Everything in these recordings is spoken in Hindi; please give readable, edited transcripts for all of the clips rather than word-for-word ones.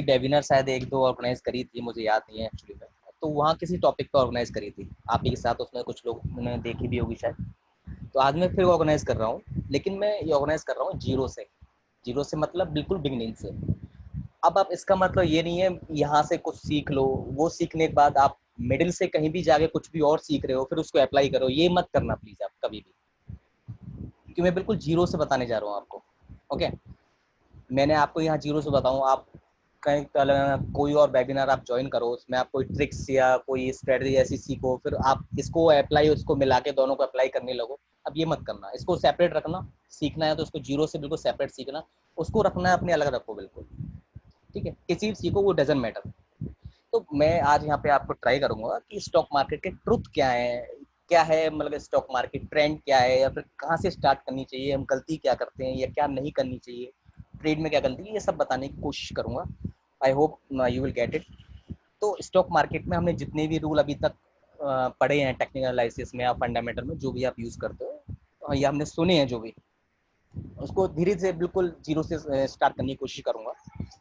वेबिनार शायद एक दो ऑर्गेनाइज करी थी, मुझे याद नहीं है एक्चुअली में। तो वहाँ किसी टॉपिक पर ऑर्गेनाइज करी थी आप ही के साथ, उसमें कुछ लोग मैंने देखी भी होगी शायद। तो आज मैं फिर ऑर्गेनाइज कर रहा हूँ, लेकिन मैं ये ऑर्गेनाइज कर रहा हूँ जीरो से। जीरो से मतलब बिल्कुल बिगिनिंग से। अब आप इसका मतलब ये नहीं है यहाँ से कुछ सीख लो, वो सीखने के बाद आप मिडिल से कहीं भी जाके कुछ भी और सीख रहे हो फिर उसको अप्लाई करो, ये मत करना प्लीज आप कभी भी, क्योंकि मैं बिल्कुल जीरो से बताने जा रहा हूँ आपको। ओके, मैंने आपको यहाँ जीरो से बताऊँ, आप कहीं कोई और वेबिनार आप ज्वाइन करो, उसमें आप कोई ट्रिक्स या कोई स्ट्रेटजी ऐसी सीखो, फिर आप इसको अप्लाई, उसको मिला के दोनों को अप्लाई करने लगो। अब ये मत करना, इसको सेपरेट रखना। सीखना है तो उसको जीरो से बिल्कुल सेपरेट सीखना, उसको रखना है अपने अलग रखो बिल्कुल। ठीक है, किसी भी सीखो, वो डजेंट मैटर। तो मैं आज यहाँ पे आपको ट्राई करूंगा कि स्टॉक मार्केट के ट्रुथ क्या है, क्या है मतलब स्टॉक मार्केट ट्रेंड क्या है, या फिर कहाँ से स्टार्ट करनी चाहिए, हम गलती क्या करते हैं या क्या नहीं करनी चाहिए, ट्रेड में क्या गलती है, ये सब बताने की कोशिश करूंगा। I hope you will get it. तो स्टॉक मार्केट में हमने जितने भी रूल अभी तक पढ़े हैं टेक्निकल एनालिसिस में या फंडामेंटल में, जो भी आप यूज़ करते हो या हमने सुने हैं जो भी, उसको धीरे से बिल्कुल जीरो से स्टार्ट करने की कोशिश करूंगा।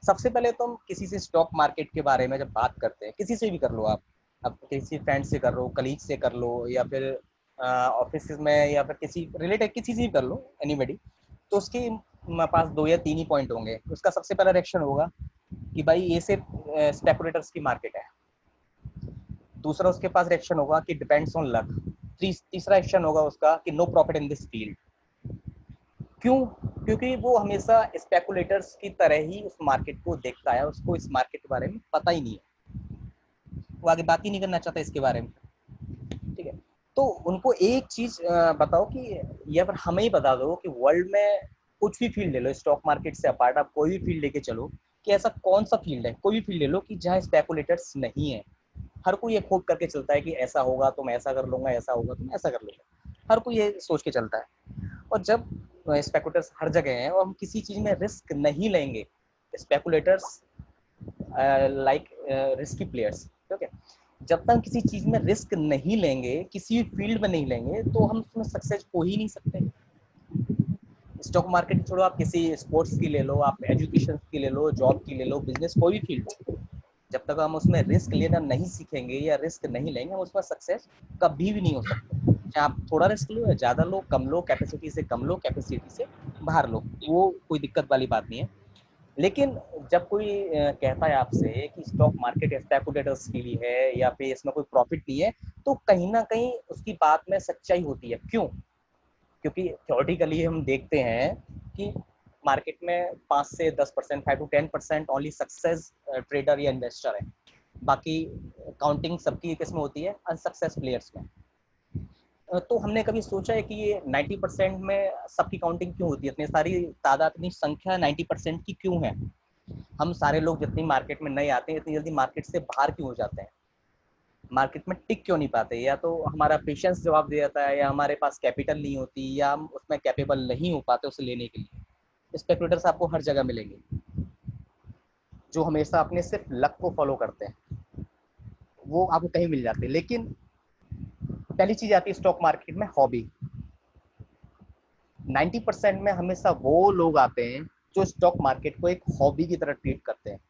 सबसे पहले तो हम किसी से स्टॉक मार्केट के बारे में जब बात करते हैं, किसी से भी कर लो आप, अब किसी फ्रेंड से कर लो, कलीग से कर लो, या फिर ऑफिस में, या फिर किसी रिलेटेड किसी से भी कर लो, एनीबडी। तो उसके पास दो या तीन ही पॉइंट होंगे। उसका सबसे पहला रिएक्शन होगा कि भाई ये सिर्फ स्पेकुलेटर्स की मार्केट है। दूसरा उसके पास रिएक्शन होगा कि डिपेंड्स ऑन लक। तीसरा रिएक्शन होगा उसका कि no profit in this field. क्यों? क्योंकि वो हमेशा स्पेकुलेटर्स की तरह ही उस मार्केट को देखता है, उसको इस मार्केट के बारे में पता ही नहीं है, वो आगे बात ही नहीं करना चाहता इसके बारे में। ठीक है, तो उनको एक चीज बताओ कि, या फिर हमें ही बता दो कि वर्ल्ड में कुछ भी फील्ड ले लो, स्टॉक मार्केट से अपार्ट आप कोई भी फील्ड लेके चलो, कि ऐसा कौन सा फील्ड है, कोई भी फील्ड ले लो कि जहाँ स्पेकुलेटर्स नहीं है। हर कोई ये होप करके चलता है कि ऐसा होगा तो मैं ऐसा कर लूंगा, ऐसा होगा तो मैं ऐसा कर लूंगा, हर कोई ये सोच के चलता है। और जब स्पेकुलेटर्स हर जगह हैं और हम किसी चीज में रिस्क नहीं लेंगे, स्पेकुलेटर्स लाइक रिस्की प्लेयर्स, ठीक है, जब तक किसी चीज में रिस्क नहीं लेंगे, किसी भी फील्ड में नहीं लेंगे, तो हम उसमें सक्सेस हो ही नहीं सकते। स्टॉक मार्केट छोड़ो, आप किसी स्पोर्ट्स की ले लो, आप एजुकेशन की ले लो, जॉब की ले लो, बिजनेस, कोई भी फील्ड हो, जब तक हम उसमें रिस्क लेना नहीं सीखेंगे या रिस्क नहीं लेंगे, हम उसमें सक्सेस कभी भी नहीं हो सकते। चाहे आप थोड़ा रिस्क लो या ज़्यादा लो, कम लो, कैपेसिटी से कम लो, कैपेसिटी से बाहर लो, वो कोई दिक्कत वाली बात नहीं है। लेकिन जब कोई कहता है आपसे कि स्टॉक मार्केट स्पेकुलेटर्स के लिए है या फिर इसमें कोई प्रॉफिट नहीं है, तो कहीं ना कहीं उसकी बात में सच्चाई होती है। क्यों? क्योंकि थ्योरेटिकली हम देखते हैं कि मार्केट में 5 से 10%, 5 to 10% ओनली सक्सेस ट्रेडर या इन्वेस्टर है। बाकी काउंटिंग सबकी किस में होती है? अनसक्सेस प्लेयर्स में। तो हमने कभी सोचा है कि ये 90% में सबकी काउंटिंग क्यों होती है? इतनी सारी तादाद, इतनी संख्या 90% की क्यों है? हम सारे लोग जितनी मार्केट में नए आते हैं, इतनी जल्दी मार्केट से बाहर क्यों हो जाते हैं? मार्केट में टिक क्यों नहीं पाते? या तो हमारा पेशेंस जवाब दे जाता है, या हमारे पास कैपिटल नहीं होती, या हम उसमें कैपेबल नहीं हो पाते उसे लेने के लिए। स्पेकुलेटर्स आपको हर जगह मिलेंगे, जो हमेशा अपने सिर्फ लक को फॉलो करते हैं, वो आपको कहीं मिल जाते हैं। लेकिन पहली चीज आती है स्टॉक मार्केट में, हॉबी। 90% में हमेशा वो लोग आते हैं जो स्टॉक मार्केट को एक हॉबी की तरह ट्रीट करते हैं।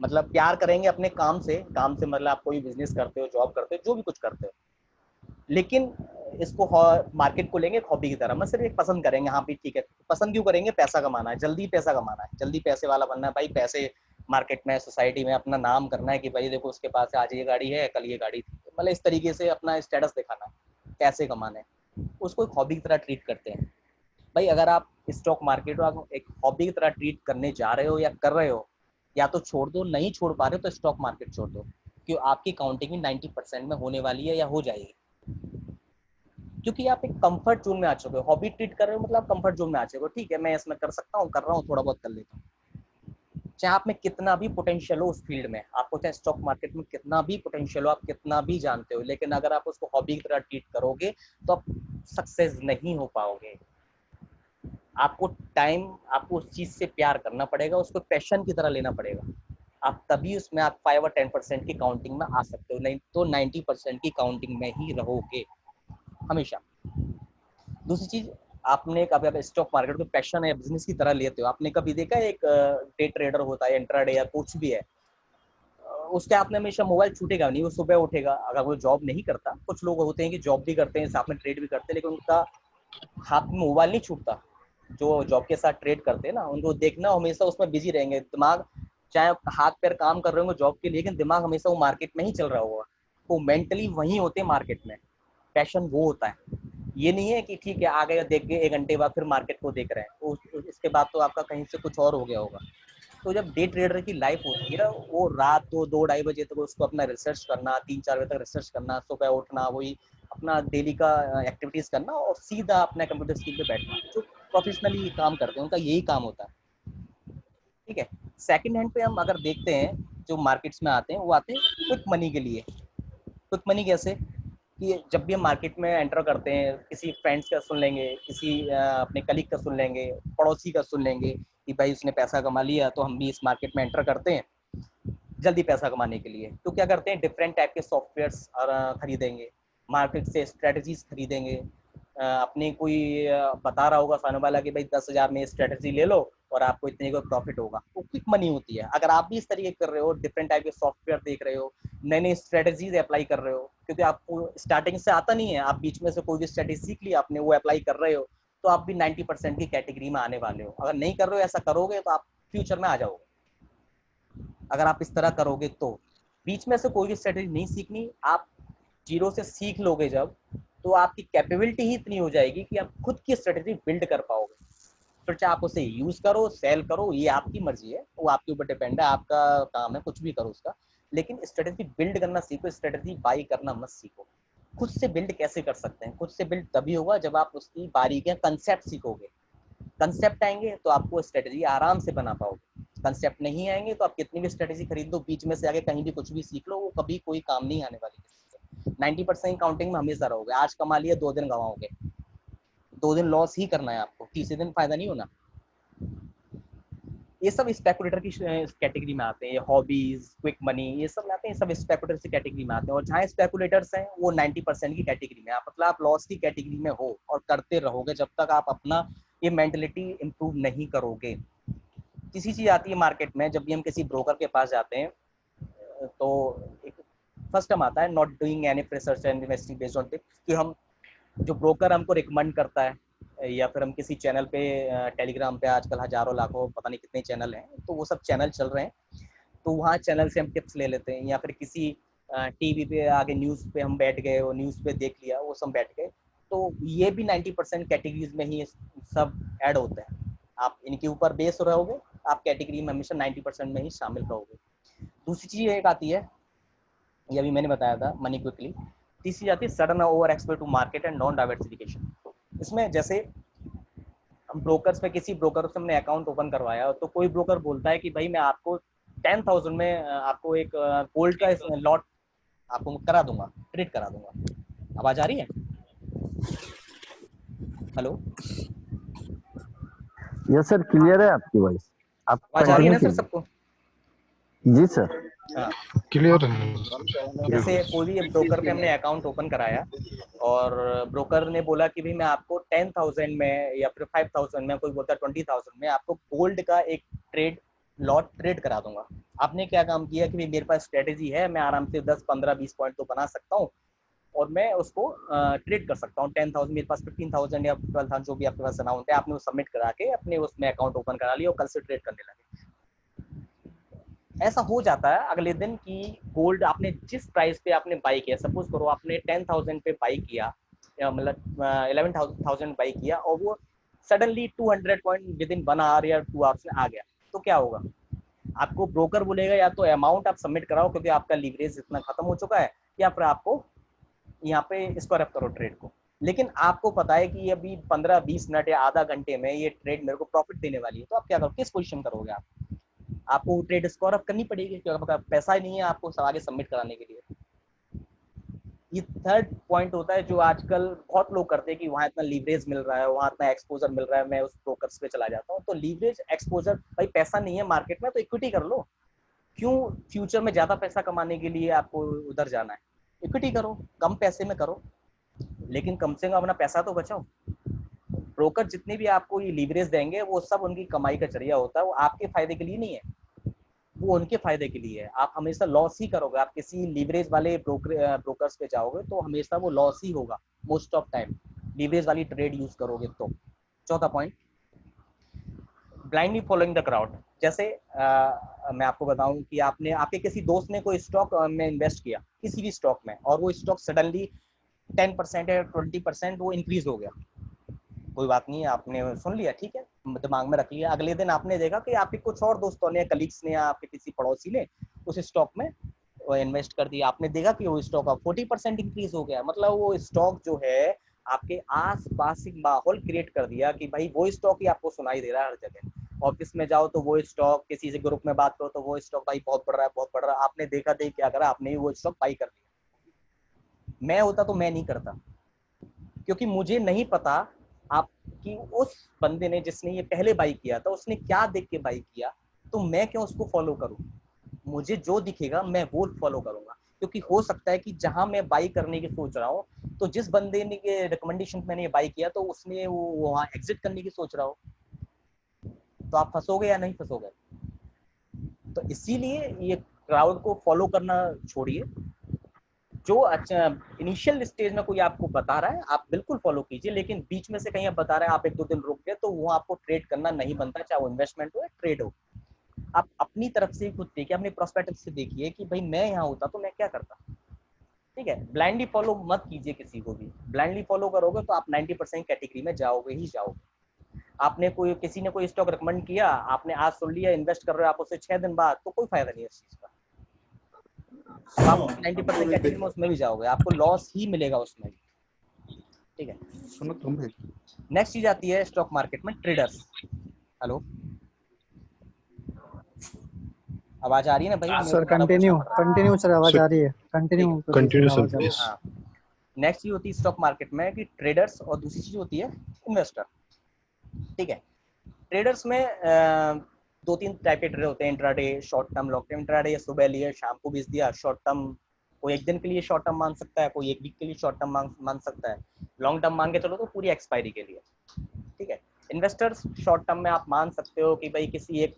मतलब प्यार करेंगे अपने काम से, काम से मतलब आप कोई बिजनेस करते हो, जॉब करते हो, जो भी कुछ करते हो, लेकिन इसको मार्केट को लेंगे एक हॉबी की तरह, मतलब सिर्फ एक पसंद करेंगे। हाँ भी ठीक है, पसंद क्यों करेंगे? पैसा कमाना है, जल्दी पैसा कमाना है, जल्दी पैसे वाला बनना है भाई। पैसे मार्केट में, सोसाइटी में अपना नाम करना है कि भाई देखो उसके पास आज ये गाड़ी है, कल ये गाड़ी थी, मतलब इस तरीके से अपना स्टेटस दिखाना है, पैसे कमाने, उसको एक हॉबी की तरह ट्रीट करते हैं। भाई अगर आप स्टॉक मार्केट को एक हॉबी की तरह ट्रीट करने जा रहे हो या कर रहे हो, या तो छोड़ दो, नहीं छोड़ पा रहे हो तो स्टॉक मार्केट छोड़ दो, क्योंकि आपकी काउंटिंग ही 90% में होने वाली है या हो जाएगी। क्योंकि आप एक कंफर्ट जोन में आ चुके हो, हॉबी ट्रीट कर रहे हो मतलब कंफर्ट जोन में आ चुके हो। ठीक है, मैं इसमें कर सकता हूँ, कर रहा हूँ, थोड़ा बहुत कर लेता हूँ। चाहे आप में कितना भी पोटेंशियल हो उस फील्ड में, आपको चाहे स्टॉक मार्केट में कितना भी पोटेंशियल हो, आप कितना भी जानते हो, लेकिन अगर आप उसको हॉबी की तरह ट्रीट करोगे तो आप सक्सेस नहीं हो पाओगे। आपको टाइम, आपको उस चीज से प्यार करना पड़ेगा, उसको पैशन की तरह लेना पड़ेगा। आप तभी उसमें आप 5 और 10% की काउंटिंग में आ सकते हो, नहीं तो 90% की काउंटिंग में ही रहोगे हमेशा। दूसरी चीज, आपने कभी, आप स्टॉक मार्केट को पैशन या बिजनेस की तरह लेते हो, आपने कभी देखा एक डे ट्रेडर होता है, इंट्राडे या कुछ भी है, उसके हाथ में हमेशा मोबाइल छूटेगा नहीं, वो सुबह उठेगा, अगर वो जॉब नहीं करता, कुछ लोग होते हैं कि जॉब भी करते हैं साथ में ट्रेड भी करते हैं, लेकिन उनका हाथ में मोबाइल नहीं छूटता। जो जॉब के साथ ट्रेड करते हैं ना, उनको देखना हमेशा उसमें बिजी रहेंगे, दिमाग चाहे हाथ पैर काम कर रहे होंगे जॉब के लिए, लेकिन दिमाग हमेशा वो मार्केट में ही चल रहा होगा, वो मेंटली वहीं होते हैं मार्केट में। पैशन वो होता है, ये नहीं है कि ठीक है आ गए देख के 1 घंटे बाद फिर मार्केट को देख रहे हैं, उसके बाद तो आपका कहीं से कुछ और हो गया होगा। तो जब डे ट्रेडर की लाइफ होती है ना, वो रात 2 2 ढाई बजे तक उसको अपना रिसर्च करना, 3 4 बजे तक रिसर्च करना, सुबह उठना, वही अपना डेली का एक्टिविटीज करना और सीधा अपने कंप्यूटर स्क्रीन पे बैठना, जो प्रोफेशनली काम करते हैं उनका यही काम होता है। ठीक है। सेकंड हैंड पे हम अगर देखते हैं, जो मार्केट्स में आते हैं वो आते हैं क्विक मनी के लिए। क्विक मनी कैसे कि जब भी हम मार्केट में एंटर करते हैं, किसी फ्रेंड्स का सुन लेंगे, किसी अपने कलीग का सुन लेंगे, पड़ोसी का सुन लेंगे कि भाई उसने पैसा कमा लिया तो हम भी इस मार्केट में एंटर करते हैं जल्दी पैसा कमाने के लिए। तो क्या करते हैं, डिफरेंट टाइप के सॉफ्टवेयर्स खरीदेंगे, मार्केट से स्ट्रेटजीज खरीदेंगे। अपने कोई बता रहा होगा सामने वाला कि भाई 10,000 में स्ट्रेटजी ले लो और आपको इतने का प्रॉफिट होगा, वो क्विक मनी होती है। अगर आप भी इस तरीके कर रहे हो, डिफरेंट टाइप के सॉफ्टवेयर देख रहे हो, नई नई स्ट्रेटजीज अप्लाई कर रहे हो, क्योंकि आपको स्टार्टिंग से आता नहीं है, आप बीच में से कोई भी स्ट्रेटजी सीख लिया आपने, वो अप्लाई कर रहे हो, तो आप भी 90% की कैटेगरी में आने वाले हो। अगर नहीं कर रहे हो, ऐसा करोगे तो आप फ्यूचर में आ जाओगे। अगर आप इस तरह करोगे तो बीच में से कोई भी स्ट्रेटजी नहीं सीखनी, आप जीरो से सीख लोगे जब, तो आपकी कैपेबिलिटी ही इतनी हो जाएगी कि आप खुद की स्ट्रेटजी बिल्ड कर पाओगे। फिर चाहे आप उसे यूज करो, सेल करो, ये आपकी मर्जी है, वो आपके ऊपर डिपेंड है, आपका काम है, कुछ भी करो उसका। लेकिन स्ट्रेटजी बिल्ड करना सीखो, स्ट्रेटजी बाई करना मत सीखो। खुद से बिल्ड कैसे कर सकते हैं, खुद से बिल्ड तभी होगा जब आप उसकी बारीकियां, कंसेप्ट सीखोगे। कंसेप्ट आएंगे तो आपको स्ट्रेटजी आराम से बना पाओगे। कंसेप्ट नहीं आएंगे तो आप कितनी भी स्ट्रेटजी खरीद लो, बीच में से आगे कहीं भी कुछ भी सीख लो, वो कभी कोई काम नहीं आने वाली। 90% काउंटिंग में हमेशा रहोगे, आज कमा लिया 2 दिन गवाओगे, 2 दिन लॉस ही करना है आपको, तीसरे दिन फायदा नहीं होना। ये सब स्पेकुलेटर की कैटेगरी में आते हैं, हॉबीज, क्विक मनी, ये सब आते हैं, सब स्पेकुलेटर की कैटेगरी में आते हैं। और जहाँ स्पेकुलेटर्स हैं वो 90% की कैटेगरी में, मतलब आप लॉस की कैटेगरी में हो और करते रहोगे जब तक आप अपना ये मेंटलिटी इंप्रूव नहीं करोगे। किसी चीज आती है मार्केट में, जब भी हम किसी ब्रोकर के पास जाते हैं तो एक फर्स्ट टर्म आता है, not doing any research and investing based on tips, कि हम जो ब्रोकर हमको रिकमेंड करता है, या फिर हम किसी चैनल पे, टेलीग्राम पे आजकल हजारों लाखों पता नहीं कितने चैनल हैं, तो वो सब चैनल चल रहे हैं, तो वहाँ चैनल से हम टिप्स ले लेते हैं, या फिर किसी टीवी पे आगे न्यूज़ पे हम बैठ गए, वो न्यूज़ पे देख लिया, वो सब बैठ गए। तो ये भी 90% कैटेगरीज में ही सब ऐड होते हैं। आप इनके ऊपर बेस रहोगे, आप कैटेगरी में हमेशा 90% में ही शामिल रहोगे। दूसरी चीज़ एक आती है, ये अभी मैंने बताया था, मनी क्विकली। तीसरी आती है sudden over exposure to market and non diversification. इसमें जैसे हम ब्रोकर्स पे, किसी ब्रोकर से हमने अकाउंट ओपन करवाया, तो कोई ब्रोकर बोलता है कि भाई मैं आपको 10,000 में आपको एक गोल्ड का लॉट आपको करा दूंगा, ट्रेड करा दूंगा। आवाज आ रही है? हेलो? यस सर, क्लियर है आपकी वॉइस, आप आवाज आ रही है कंटिन्यू ना सर कीजिए। सबको? जी सर। हाँ। क्लियर है जैसे सर। कोई भी ब्रोकर पे हमने अकाउंट ओपन कराया और ब्रोकर ने बोला कि भाई मैं आपको 10,000 में या फिर 5,000 में, कोई बोलता है 20,000 में, आपको गोल्ड का एक ट्रेड लॉट ट्रेड करा दूंगा। आपने क्या काम किया कि भाई मेरे पास स्ट्रेटेजी है, मैं आराम से 10 15 20 पॉइंट तो बना सकता हूँ और मैं उसको ट्रेड कर सकता हूँ। 10,000 मेरे पास, 15,000 या 12,000 जो भी आपके पास अमाउंट है, आपने वो सबमिट करा के अपने उसमें अकाउंट ओपन करा लिया और कल से ट्रेड करने लगे। ऐसा हो जाता है अगले दिन कि गोल्ड आपने जिस प्राइस पे आपने बाई किया, सपोज करो आपने 10,000 पे बाई किया, या मतलब 11,000 बाई किया, और वो suddenly 200 point within 1 hour या 2 आवर्स में आ गया, तो क्या होगा? आपको ब्रोकर बोलेगा या तो अमाउंट आप सबमिट कराओ क्योंकि आपका लीवरेज इतना खत्म हो चुका है, या फिर आपको यहाँ पे इसको रेफ करो ट्रेड को। लेकिन आपको पता है कि अभी 15 20 मिनट या आधा घंटे में ये ट्रेड मेरे को प्रॉफिट देने वाली है, तो आप क्या करोगे, किस पोजीशन करोगे आप? आपको ट्रेड स्कोर अप करनी पड़ेगी क्योंकि आपका पैसा ही नहीं है आपको आगे सबमिट कराने के लिए। ये थर्ड पॉइंट होता है जो आजकल बहुत लोग करते हैं कि वहाँ इतना लीवरेज मिल रहा है, वहाँ इतना एक्सपोजर मिल रहा है, मैं उस ब्रोकर्स पे चला जाता हूँ। तो लीवरेज, एक्सपोजर, भाई पैसा नहीं है मार्केट में तो इक्विटी कर लो। क्यों फ्यूचर में ज्यादा पैसा कमाने के लिए आपको उधर जाना है? इक्विटी करो, कम पैसे में करो, लेकिन कम से कम अपना पैसा तो बचाओ। ब्रोकर जितने भी आपको ये लीवरेज देंगे वो सब उनकी कमाई का जरिया होता है, वो आपके फायदे के लिए नहीं है। वो उनके फायदे के लिए है। आप हमेशा लॉस ही करोगे। आप किसी लीवरेज वाले ब्रोकर्स पे जाओगे तो हमेशा वो लॉस ही होगा मोस्ट ऑफ टाइम, लीवरेज वाली ट्रेड यूज करोगे तो। चौथा point, blindly following the crowd. जैसे मैं आपको बताऊं कि आपने, आपके किसी दोस्त ने कोई स्टॉक में इन्वेस्ट किया, किसी भी स्टॉक में, और वो स्टॉक सडनली 10% या 20% वो इंक्रीज हो गया। कोई बात नहीं, आपने सुन लिया, ठीक है, दिमाग में रख लिया। अगले दिन आपने देखा कि आपके कुछ और दोस्तों ने, कलीग्स ने, आपके किसी पड़ोसी ने उस स्टॉक में इन्वेस्ट कर दिया। आपने देखा कि वो स्टॉक अब 40% इंक्रीज हो गया। मतलब वो स्टॉक जो है आपके आस पास एक माहौल क्रिएट कर दिया कि भाई वो स्टॉक ही आपको सुनाई दे रहा है हर जगह। ऑफिस में जाओ तो वो स्टॉक, किसी से ग्रुप में बात करो तो वो स्टॉक भाई बहुत बढ़ रहा है, बहुत बढ़ रहा है। आपने देखा, देख क्या करा, आपने भी वो स्टॉक बाई कर लिया। मैं होता तो मैं नहीं करता, क्योंकि मुझे नहीं पता आप कि उस बंदे ने, जिसने ये पहले बाई किया था, उसने क्या देख के बाई किया, तो मैं क्यों उसको फॉलो करूं। मुझे जो दिखेगा मैं वो फॉलो करूंगा, क्योंकि हो सकता है कि जहां मैं बाई करने की सोच रहा हूँ तो जिस बंदे ने के रिकमेंडेशन मैंने बाई किया तो उसने वो वहां एग्जिट करने की सोच रहा हो, तो आप फंसोगे या नहीं फंसोगे। तो इसीलिए ये क्राउड को फॉलो करना छोड़िए। जो अच्छा इनिशियल स्टेज में कोई आपको बता रहा है आप बिल्कुल फॉलो कीजिए, लेकिन बीच में से कहीं आप बता रहे हैं, आप एक दो दिन रुक गए, तो वो आपको ट्रेड करना नहीं बनता, चाहे वो इन्वेस्टमेंट हो या ट्रेड हो। आप अपनी तरफ से खुद देखिए, अपने प्रोस्पेक्टिव से देखिए कि भाई मैं यहाँ होता तो मैं क्या करता। ठीक है, ब्लाइंडली फॉलो मत कीजिए किसी को भी। ब्लाइंडली फॉलो करोगे तो आप 90% कैटेगरी में जाओगे ही जाओगे। आपने कोई, किसी ने कोई स्टॉक रिकमेंड किया, आपने आज सुन लिया, इन्वेस्ट कर रहे हो आप उससे 6 दिन बाद, तो कोई फायदा नहीं है इस चीज का। तो आप 90% कैटेगरी में उसमें भी जाओगे, आपको लॉस ही मिलेगा उसमें भी। ठीक है, सुनो तुम भी। नेक्स्ट चीज आती है स्टॉक मार्केट में ट्रेडर्स। हेलो, आवाज आ रही है ना भाई, मेरे सर को ज्यादा पूछना कंटिन्यू पड़ रहा है। कंटिन्यू सर, आवाज सर आ रही है, ठीक कंटिन्यू है, करिए सर, कंटिन्यू सर आवाज आ रही प्लीज। है। हाँ, नेक्स्ट चीज होती है स्टॉक मार्केट में कि ट्रेडर्स, और दूसरी चीज होती है इन्वेस्टर। ठीक है, ट्रेडर्स में दो तीन टाइप के ट्रेडर होते हैं, intraday, short term, long term. Intraday ये सुबह लिए शाम को बेच दिया, शॉर्ट टर्म कोई एक दिन के लिए शॉर्ट टर्म मान सकता है, कोई एक वीक के लिए शॉर्ट टर्म मान सकता है, लॉन्ग टर्म मान के चलो तो पूरी एक्सपायरी के लिए। ठीक है, इन्वेस्टर्स शॉर्ट टर्म में आप मान सकते हो कि भाई किसी एक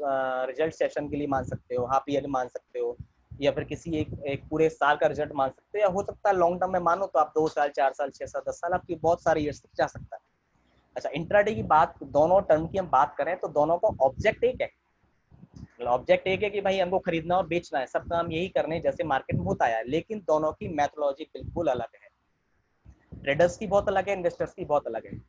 रिजल्ट सेशन के लिए मान सकते हो, हाफ ईयर मान सकते हो, या फिर किसी एक पूरे साल का रिजल्ट मान सकते हो, या हो सकता है लॉन्ग टर्म में मानो तो आप 2 साल, 4 साल, 6 साल, 10 साल, आपकी बहुत सारे ईयर्स तक जा सकता है। अच्छा, इंट्राडे की बात, दोनों टर्म की हम बात करें तो दोनों का ऑब्जेक्ट एक है। ऑब्जेक्ट एक है कि भाई हमको खरीदना और बेचना है, सब काम यही करने जैसे मार्केट में होता है, लेकिन दोनों की मैथोलॉजी बिल्कुल अलग है। ट्रेडर्स की बहुत अलग है, इन्वेस्टर्स की बहुत अलग है।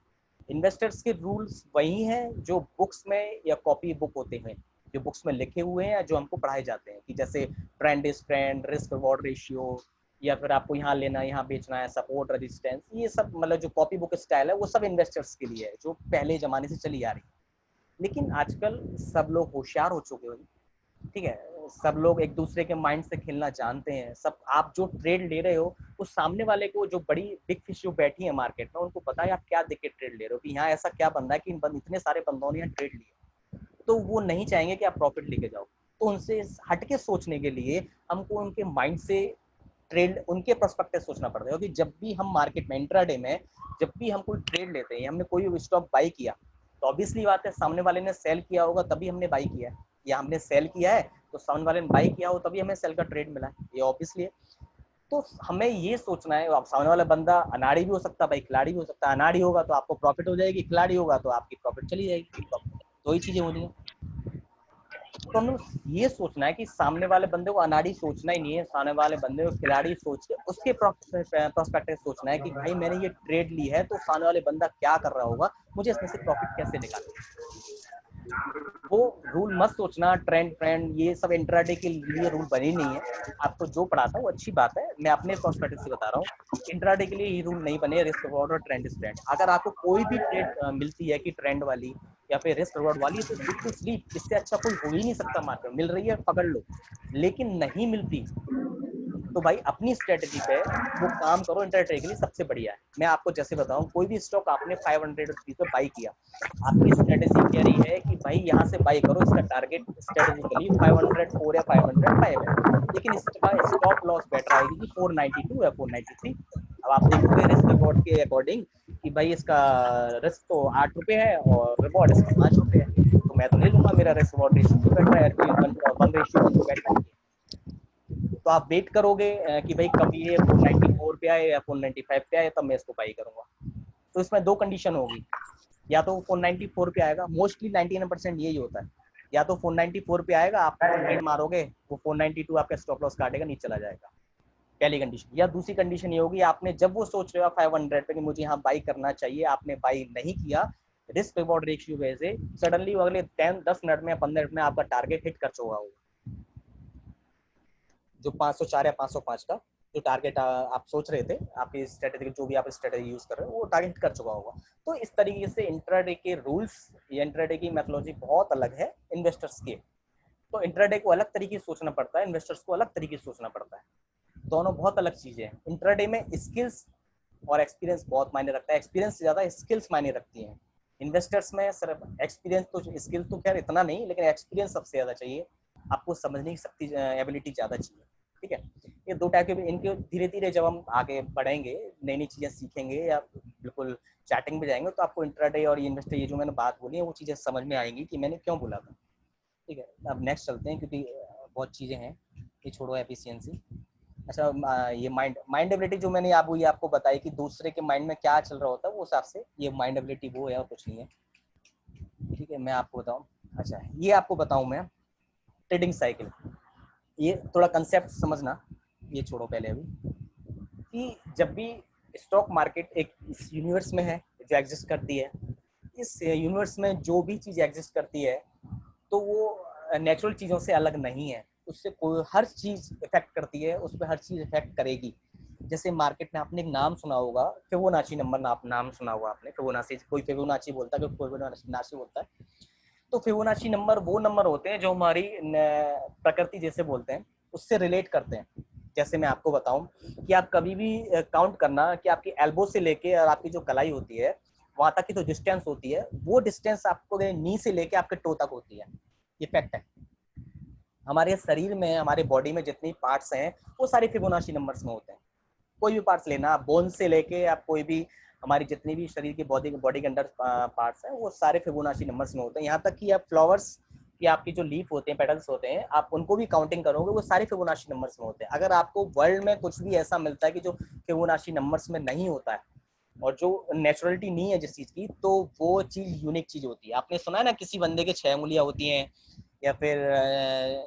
इन्वेस्टर्स के रूल्स वही हैं जो बुक्स में या कॉपी बुक होते हैं, जो बुक्स में लिखे हुए हैं या जो हमको पढ़ाए जाते हैं, कि जैसे trend is trend, risk reward ratio, या फिर आपको यहाँ लेना है, यहाँ बेचना है, सपोर्ट रेजिस्टेंस, ये सब मतलब जो कॉपी बुक स्टाइल है वो सब इन्वेस्टर्स के लिए है, जो पहले जमाने से चली आ रही है। लेकिन आजकल सब लोग होशियार हो चुके हैं। ठीक है, सब लोग एक दूसरे के माइंड से खेलना जानते हैं। सब, आप जो ट्रेड ले रहे हो उस सामने वाले को, जो बड़ी बिग फिश जो बैठी है मार्केट में, उनको पता है आप क्या देख के ट्रेड ले रहे हो, कि यहाँ ऐसा क्या बंदा है कि इतने सारे बंदों ने यहाँ ट्रेड लिया, तो वो नहीं चाहेंगे कि आप प्रॉफिट लेके जाओ। तो उनसे हटके सोचने के लिए हमको उनके माइंड से ट्रेड, उनके पर्सपेक्टिव सोचना पड़ता है। क्योंकि जब भी हम मार्केट में इंट्राडे में जब भी हम कोई ट्रेड लेते हैं, हमने कोई स्टॉक बाई किया, तो ऑब्वियसली बात है सामने वाले ने सेल किया होगा तभी हमने बाई किया है, या हमने सेल किया है तो सामने वाले ने बाई किया हो तभी हमें सेल का ट्रेड मिला है, ये ऑब्वियसली है। तो हमें ये सोचना है, अब सामने वाला बंदा अनाड़ी भी हो सकता है भाई, खिलाड़ी भी हो सकता है। अनाड़ी होगा तो आपको प्रॉफिट हो जाएगी, खिलाड़ी होगा तो आपकी प्रॉफिट चली जाएगी। दो ही चीजें होनी है। तो हमें ये सोचना है कि सामने वाले बंदे को अनाड़ी सोचना ही नहीं है, सामने वाले बंदे को खिलाड़ी सोच के उसके प्रोस्पेक्टिव सोचना है कि भाई मैंने ये ट्रेड ली है तो सामने वाले बंदा क्या कर रहा होगा, मुझे इसमें से प्रॉफिट कैसे निकालना। वो रूल मत सोचना, ट्रेंड ट्रेंड ये सब इंट्राडे के लिए रूल बने नहीं है। आपको जो पढ़ा था वो अच्छी बात है, मैं अपने पर्सपेक्टिव से बता रहा हूँ। इंट्राडे के लिए ये रूल नहीं बने, रिस्क रिवॉर्ड और ट्रेंड इज ट्रेंड। अगर आपको कोई भी ट्रेड मिलती है कि ट्रेंड वाली या फिर रिस्क रिवॉर्ड वाली, तो गुड टू स्लीप, इससे अच्छा कोई हो ही नहीं सकता। मार्केट मिल रही है पकड़ लो, लेकिन नहीं मिलती तो भाई अपनी स्ट्रेटेजी पे वो काम करो। इंट्राडे के लिए सबसे बढ़िया है। मैं आपको जैसे बताऊं, कोई भी स्टॉक आपने 500 रुपीज पे बाई किया, आपकी स्ट्रेटेजी कह रही है कि भाई यहाँ से बाई करो, इसका टारगेट स्ट्रेटेजिकली 504 या 505 है, लेकिन इसका स्टॉप लॉस बेटर आएगी कि 492 या 493। अब आप देखोगे रिस्क रिवॉर्ड के अकॉर्डिंग कि भाई इसका रिस्क तो 8 रुपये है और रिवॉर्ड इसका 5 रुपये है, तो मैं तो ले लूंगा, मेरा रिस्क रिवॉर्ड रेशियो तो बेटर है, 1:1 तो बेटर है। तो आप वेट करोगे कि भाई कब ये 494 पे आए या 495 पे आए, तब मैं इसको बाई करूंगा। तो इसमें दो कंडीशन होगी, या तो 494 पे आएगा, मोस्टली 99% यही होता है, या तो 494 पे आएगा, आप ट्रेड मारोगे, वो 492 आपका स्टॉप लॉस काटेगा, नीचे चला जाएगा, पहली कंडीशन। या दूसरी कंडीशन ये होगी, आपने जब वो सोच रहे हो 500 पे कि मुझे यहाँ बाई करना चाहिए, आपने बाई नहीं किया, रिस्क रिवॉर्ड रेशियो वजह से सडनली वो अगले 10-10 मिनट में या 15 मिनट में आपका टारगेट हिट कर चुका होगा, जो 504 या 505 का जो टारगेट आप सोच रहे थे, आपकी स्ट्रेटेजी, जो भी आप स्ट्रेटेजी यूज कर रहे हो, वो टारगेट हिट कर चुका होगा। तो इस तरीके से इंट्राडे के रूल्स या इंट्राडे की मेथोलॉजी बहुत अलग है इन्वेस्टर्स के। तो इंट्राडे को अलग तरीके से सोचना पड़ता है, इन्वेस्टर्स को अलग तरीके से सोचना पड़ता है, दोनों बहुत अलग चीजें हैं। इंट्राडे में स्किल्स और एक्सपीरियंस बहुत मायने रखता है, एक्सपीरियंस से ज्यादा स्किल्स मायने रखती हैं। इन्वेस्टर्स में सिर्फ एक्सपीरियंस, तो स्किल तो खैर इतना नहीं, लेकिन एक्सपीरियंस सबसे ज्यादा चाहिए, आपको समझने की शक्ति, एबिलिटी ज्यादा चाहिए। ठीक है, ये दो टाइप के, इनके धीरे धीरे जब हम आगे बढ़ेंगे, नई नई चीजें सीखेंगे या बिल्कुल चैटिंग में जाएंगे, तो आपको इंट्राडे और इन्वेस्टर, ये जो मैंने बात बोली है, वो चीजें समझ में आएंगी कि मैंने क्यों बोला था। ठीक है, अब नेक्स्ट चलते हैं, क्योंकि बहुत चीजें हैं, ये छोड़ो एफिशिएंसी। अच्छा, ये माइंड एबिलिटी जो मैंने ये आपको बताई कि दूसरे के माइंड में क्या चल रहा होता है, वो हिसाब से ये माइंड एबिलिटी वो है और कुछ नहीं है। ठीक है, मैं आपको बताऊं, अच्छा ये आपको बताऊं मैं, ट्रेडिंग साइकिल, ये थोड़ा कंसेप्ट समझना, ये छोड़ो पहले अभी, कि जब भी स्टॉक मार्केट एक इस यूनिवर्स में है जो एग्जिस्ट करती है, इस यूनिवर्स में जो भी चीज़ एग्जिस्ट करती है, तो वो नेचुरल चीज़ों से अलग नहीं है, उससे कोई हर चीज़ इफेक्ट करती है, उस पर हर चीज़ इफेक्ट करेगी। जैसे मार्केट में आपने एक नाम सुना होगा, फिबोनाची नंबर, नाम सुना होगा आपने, फिबोनाची, कोई फिबोनाची बोलता है, कोई फिबोनाची बोलता है। तो फिबोनाची नंबर वो नंबर होते हैं जो हमारी प्रकृति, जैसे बोलते हैं, उससे रिलेट करते हैं। जैसे मैं आपको बताऊं कि आप कभी भी काउंट करना कि आपकी एल्बो से लेके और आपकी जो कलाई होती है, वहां तक की जो डिस्टेंस होती है, वो डिस्टेंस आपको नी से लेके आपके टो तक होती है। ये फैक्ट है। हमारे शरीर में, हमारे बॉडी में जितनी पार्ट्स हैं, वो सारे फिबोनाची नंबर्स में होते हैं। कोई भी पार्ट्स लेना, बोन से लेके आप कोई भी, हमारी जितनी भी शरीर की बॉडी के अंदर पार्ट्स हैं, वो सारे फिबोनाची नंबर्स में होते हैं। यहाँ तक कि आप फ्लावर्स की आपकी जो लीफ होते हैं, पेटल्स होते हैं, आप उनको भी काउंटिंग करोगे, वो सारे फिबोनाची नंबर्स में होते हैं। अगर आपको वर्ल्ड में कुछ भी ऐसा मिलता है कि जो फिबोनाची नंबर्स में नहीं होता है, और जो नेचुरलिटी नहीं है जिस चीज की, तो वो चीज यूनिक चीज होती है। आपने सुना है ना, किसी बंदे के 6 उंगलियां होती हैं, या फिर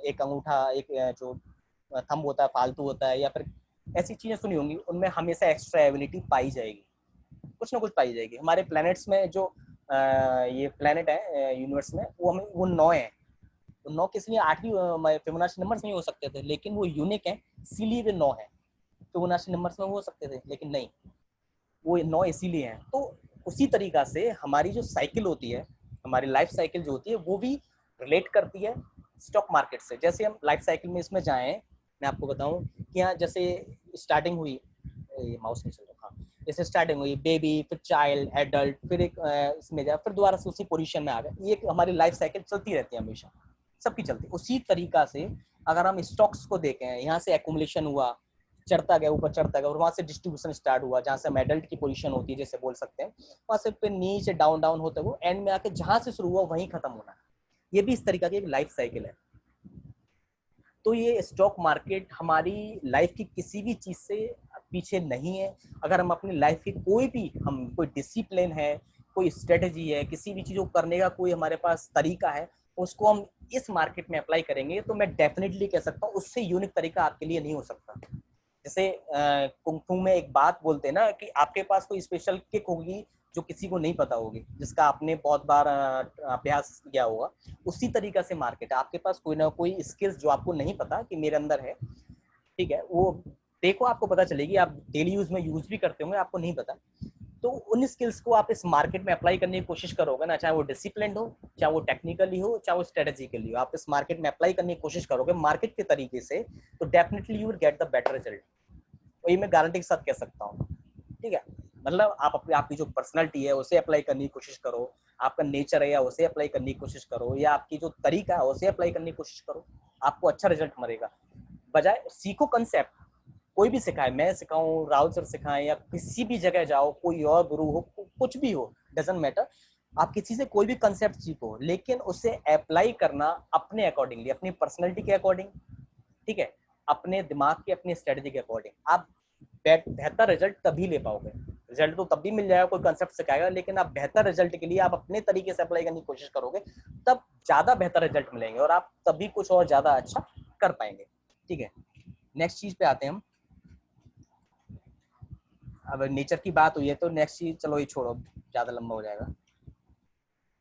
एक अंगूठा, एक जो थंब होता है फालतू होता है, या फिर ऐसी चीजें सुनी होंगी, उनमें हमेशा एक्स्ट्रा एबिलिटी पाई जाएगी, कुछ ना कुछ पाई जाएगी। हमारे प्लैनेट्स में जो ये प्लैनेट है यूनिवर्स में, वो 9 है। तो 9 किस लिए, 8 फिबोनाची नंबर्स नहीं हो सकते थे, लेकिन वो यूनिक है, इसीलिए वे 9 है। फिबोनाची नंबर्स में हो सकते थे, लेकिन नहीं, वो 9 इसीलिए हैं। तो उसी तरीका से हमारी जो साइकिल होती है, हमारी लाइफ साइकिल जो होती है, वो भी रिलेट करती है स्टॉक मार्केट से। जैसे हम लाइफ साइकिल में इसमें जाएं, मैं आपको बताऊं कि यहाँ जैसे स्टार्टिंग हुई, ये माउस नहीं चल रहा, हाँ, जैसे स्टार्टिंग हुई बेबी, फिर चाइल्ड, एडल्ट, फिर एक इसमें जाए, फिर दोबारा से उसी पोजीशन में आ गए। ये हमारी लाइफ साइकिल चलती रहती है हमेशा, सबकी चलती। उसी तरीका से अगर हम स्टॉक्स को देखें, यहाँ से एक्यूमुलेशन हुआ, चढ़ता गया, ऊपर चढ़ता गया, और वहां से डिस्ट्रीब्यूशन स्टार्ट हुआ, जहां से हम एडल्ट की पोजीशन होती है जैसे बोल सकते हैं, वहां से फिर नीचे डाउन डाउन होते हुए एंड में आके जहां से शुरू हुआ वहीं खत्म होना है। ये भी इस तरीका की एक लाइफ साइकिल है। तो ये स्टॉक मार्केट हमारी लाइफ की किसी भी चीज से पीछे नहीं है। अगर हम अपनी लाइफ की हम कोई डिसिप्लिन है, कोई स्ट्रेटेजी है, किसी भी चीज को करने का कोई हमारे पास तरीका है, उसको हम इस मार्केट में अप्लाई करेंगे, तो मैं डेफिनेटली कह सकता हूँ उससे यूनिक तरीका आपके लिए नहीं हो सकता। जैसे कुंग-फू में एक बात बोलते हैं ना, कि आपके पास कोई स्पेशल किक होगी जो किसी को नहीं पता होगी, जिसका आपने बहुत बार अभ्यास किया होगा। उसी तरीका से मार्केट है, आपके पास कोई ना कोई स्किल्स जो आपको नहीं पता कि मेरे अंदर है, ठीक है, वो देखो आपको पता चलेगी, आप डेली यूज में यूज भी करते होंगे, आपको नहीं पता। तो उन स्किल्स को आप इस मार्केट में अप्लाई करने की कोशिश करोगे ना, चाहे वो डिसिप्लिन हो, चाहे वो टेक्निकली हो, चाहे वो स्ट्रेटेजिकली हो, आप इस मार्केट में अप्लाई करने की कोशिश करोगे मार्केट के तरीके से, तो definitely you will get the better result. वही मैं गारंटी के साथ कह सकता हूँ। ठीक है, मतलब आप अपनी, आपकी जो पर्सनैलिटी है उसे अप्लाई करने की कोशिश करो, आपका नेचर है या उसे अप्लाई करने की कोशिश करो, या आपकी जो तरीका है उसे अप्लाई करने की कोशिश करो, आपको अच्छा रिजल्ट मिलेगा। बजाय सीखो कंसेप्ट, कोई भी सिखाए, मैं सिखाऊं, राहुल सर सिखाएं, या किसी भी जगह जाओ, कोई और गुरु हो, कुछ भी हो, डजंट मैटर, आप किसी से कोई भी कंसेप्ट सीखो, लेकिन उसे अप्लाई करना अपने अकॉर्डिंगली, अपनी पर्सनैलिटी के अकॉर्डिंग, ठीक है, अपने दिमाग की, अपनी स्ट्रेटजी के अकॉर्डिंग आप बेहतर रिजल्ट तभी ले पाओगे। रिजल्ट तो तब भी मिल जाएगा, कोई कंसेप्ट सिखाएगा, लेकिन आप बेहतर रिजल्ट के लिए आप अपने तरीके से अप्लाई करने की कोशिश करोगे, तब ज्यादा बेहतर रिजल्ट मिलेंगे और आप तभी कुछ और ज्यादा अच्छा कर पाएंगे। ठीक है, नेक्स्ट चीज पे आते हैं हम। अब नेचर की बात हुई है तो नेक्स्ट चीज, चलो ये छोड़ो, ज्यादा लंबा हो जाएगा।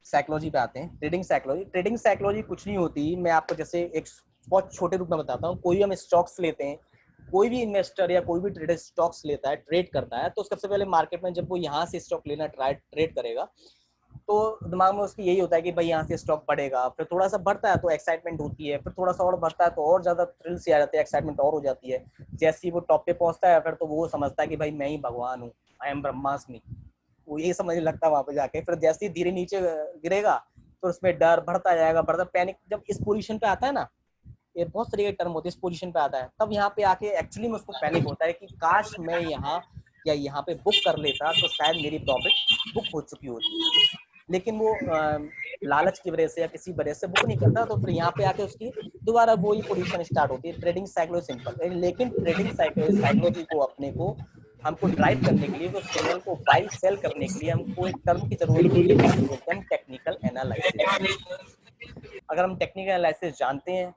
साइकोलॉजी पे आते हैं, ट्रेडिंग साइकोलॉजी। ट्रेडिंग साइकोलॉजी कुछ नहीं होती, मैं आपको जैसे एक बहुत छोटे रूप में बताता हूँ। कोई हम स्टॉक्स लेते हैं, कोई भी इन्वेस्टर या कोई भी ट्रेडर स्टॉक्स लेता है, ट्रेड करता है, तो सबसे पहले मार्केट में जब वो यहाँ से स्टॉक लेना ट्रेड करेगा, तो दिमाग में उसकी यही होता है कि भाई यहाँ से स्टॉक बढ़ेगा, फिर थोड़ा सा बढ़ता है तो एक्साइटमेंट होती है, फिर थोड़ा सा और बढ़ता है तो और ज्यादा थ्रिल से आ जाते हैं, एक्साइटमेंट और हो जाती है। जैसे ही वो टॉप पे पहुंचता है, फिर तो वो समझता है कि भाई मैं ही भगवान हूँ, आई एम ब्रह्मास्मि, वो यही समझने लगता है वहां पे जाके। फिर जैसे ही धीरे नीचे गिरेगा तो उसमें डर बढ़ता जाएगा, बढ़ता, पैनिक जब इस पोजीशन पे आता है ना, ये बहुत तरीके के टर्म होते हैं, इस पोजीशन पे आता है, तब यहाँ पे आके एक्चुअली में उसको पैनिक होता है कि काश मैं यहाँ या यहाँ पे बुक कर लेता तो शायद मेरी प्रॉफिट बुक हो चुकी होती, लेकिन वो लालच की वजह से या किसी वजह से बुक नहीं करता, तो फिर यहाँ पे आके उसकी दोबारा वो ही पोजीशन स्टार्ट होती है। ट्रेडिंग साइकोलॉजी सिंपल, लेकिन ट्रेडिंग साइकोलॉजी को अपने को हमको ड्राइव करने के लिए, तो सिग्नल को बाई सेल करने के लिए हमको एक टर्म की जरूरत होती है जिसको बोलते हैं हम टेक्निकल एनालिसिस। अगर हम टेक्निकल एनालिसिस जानते हैं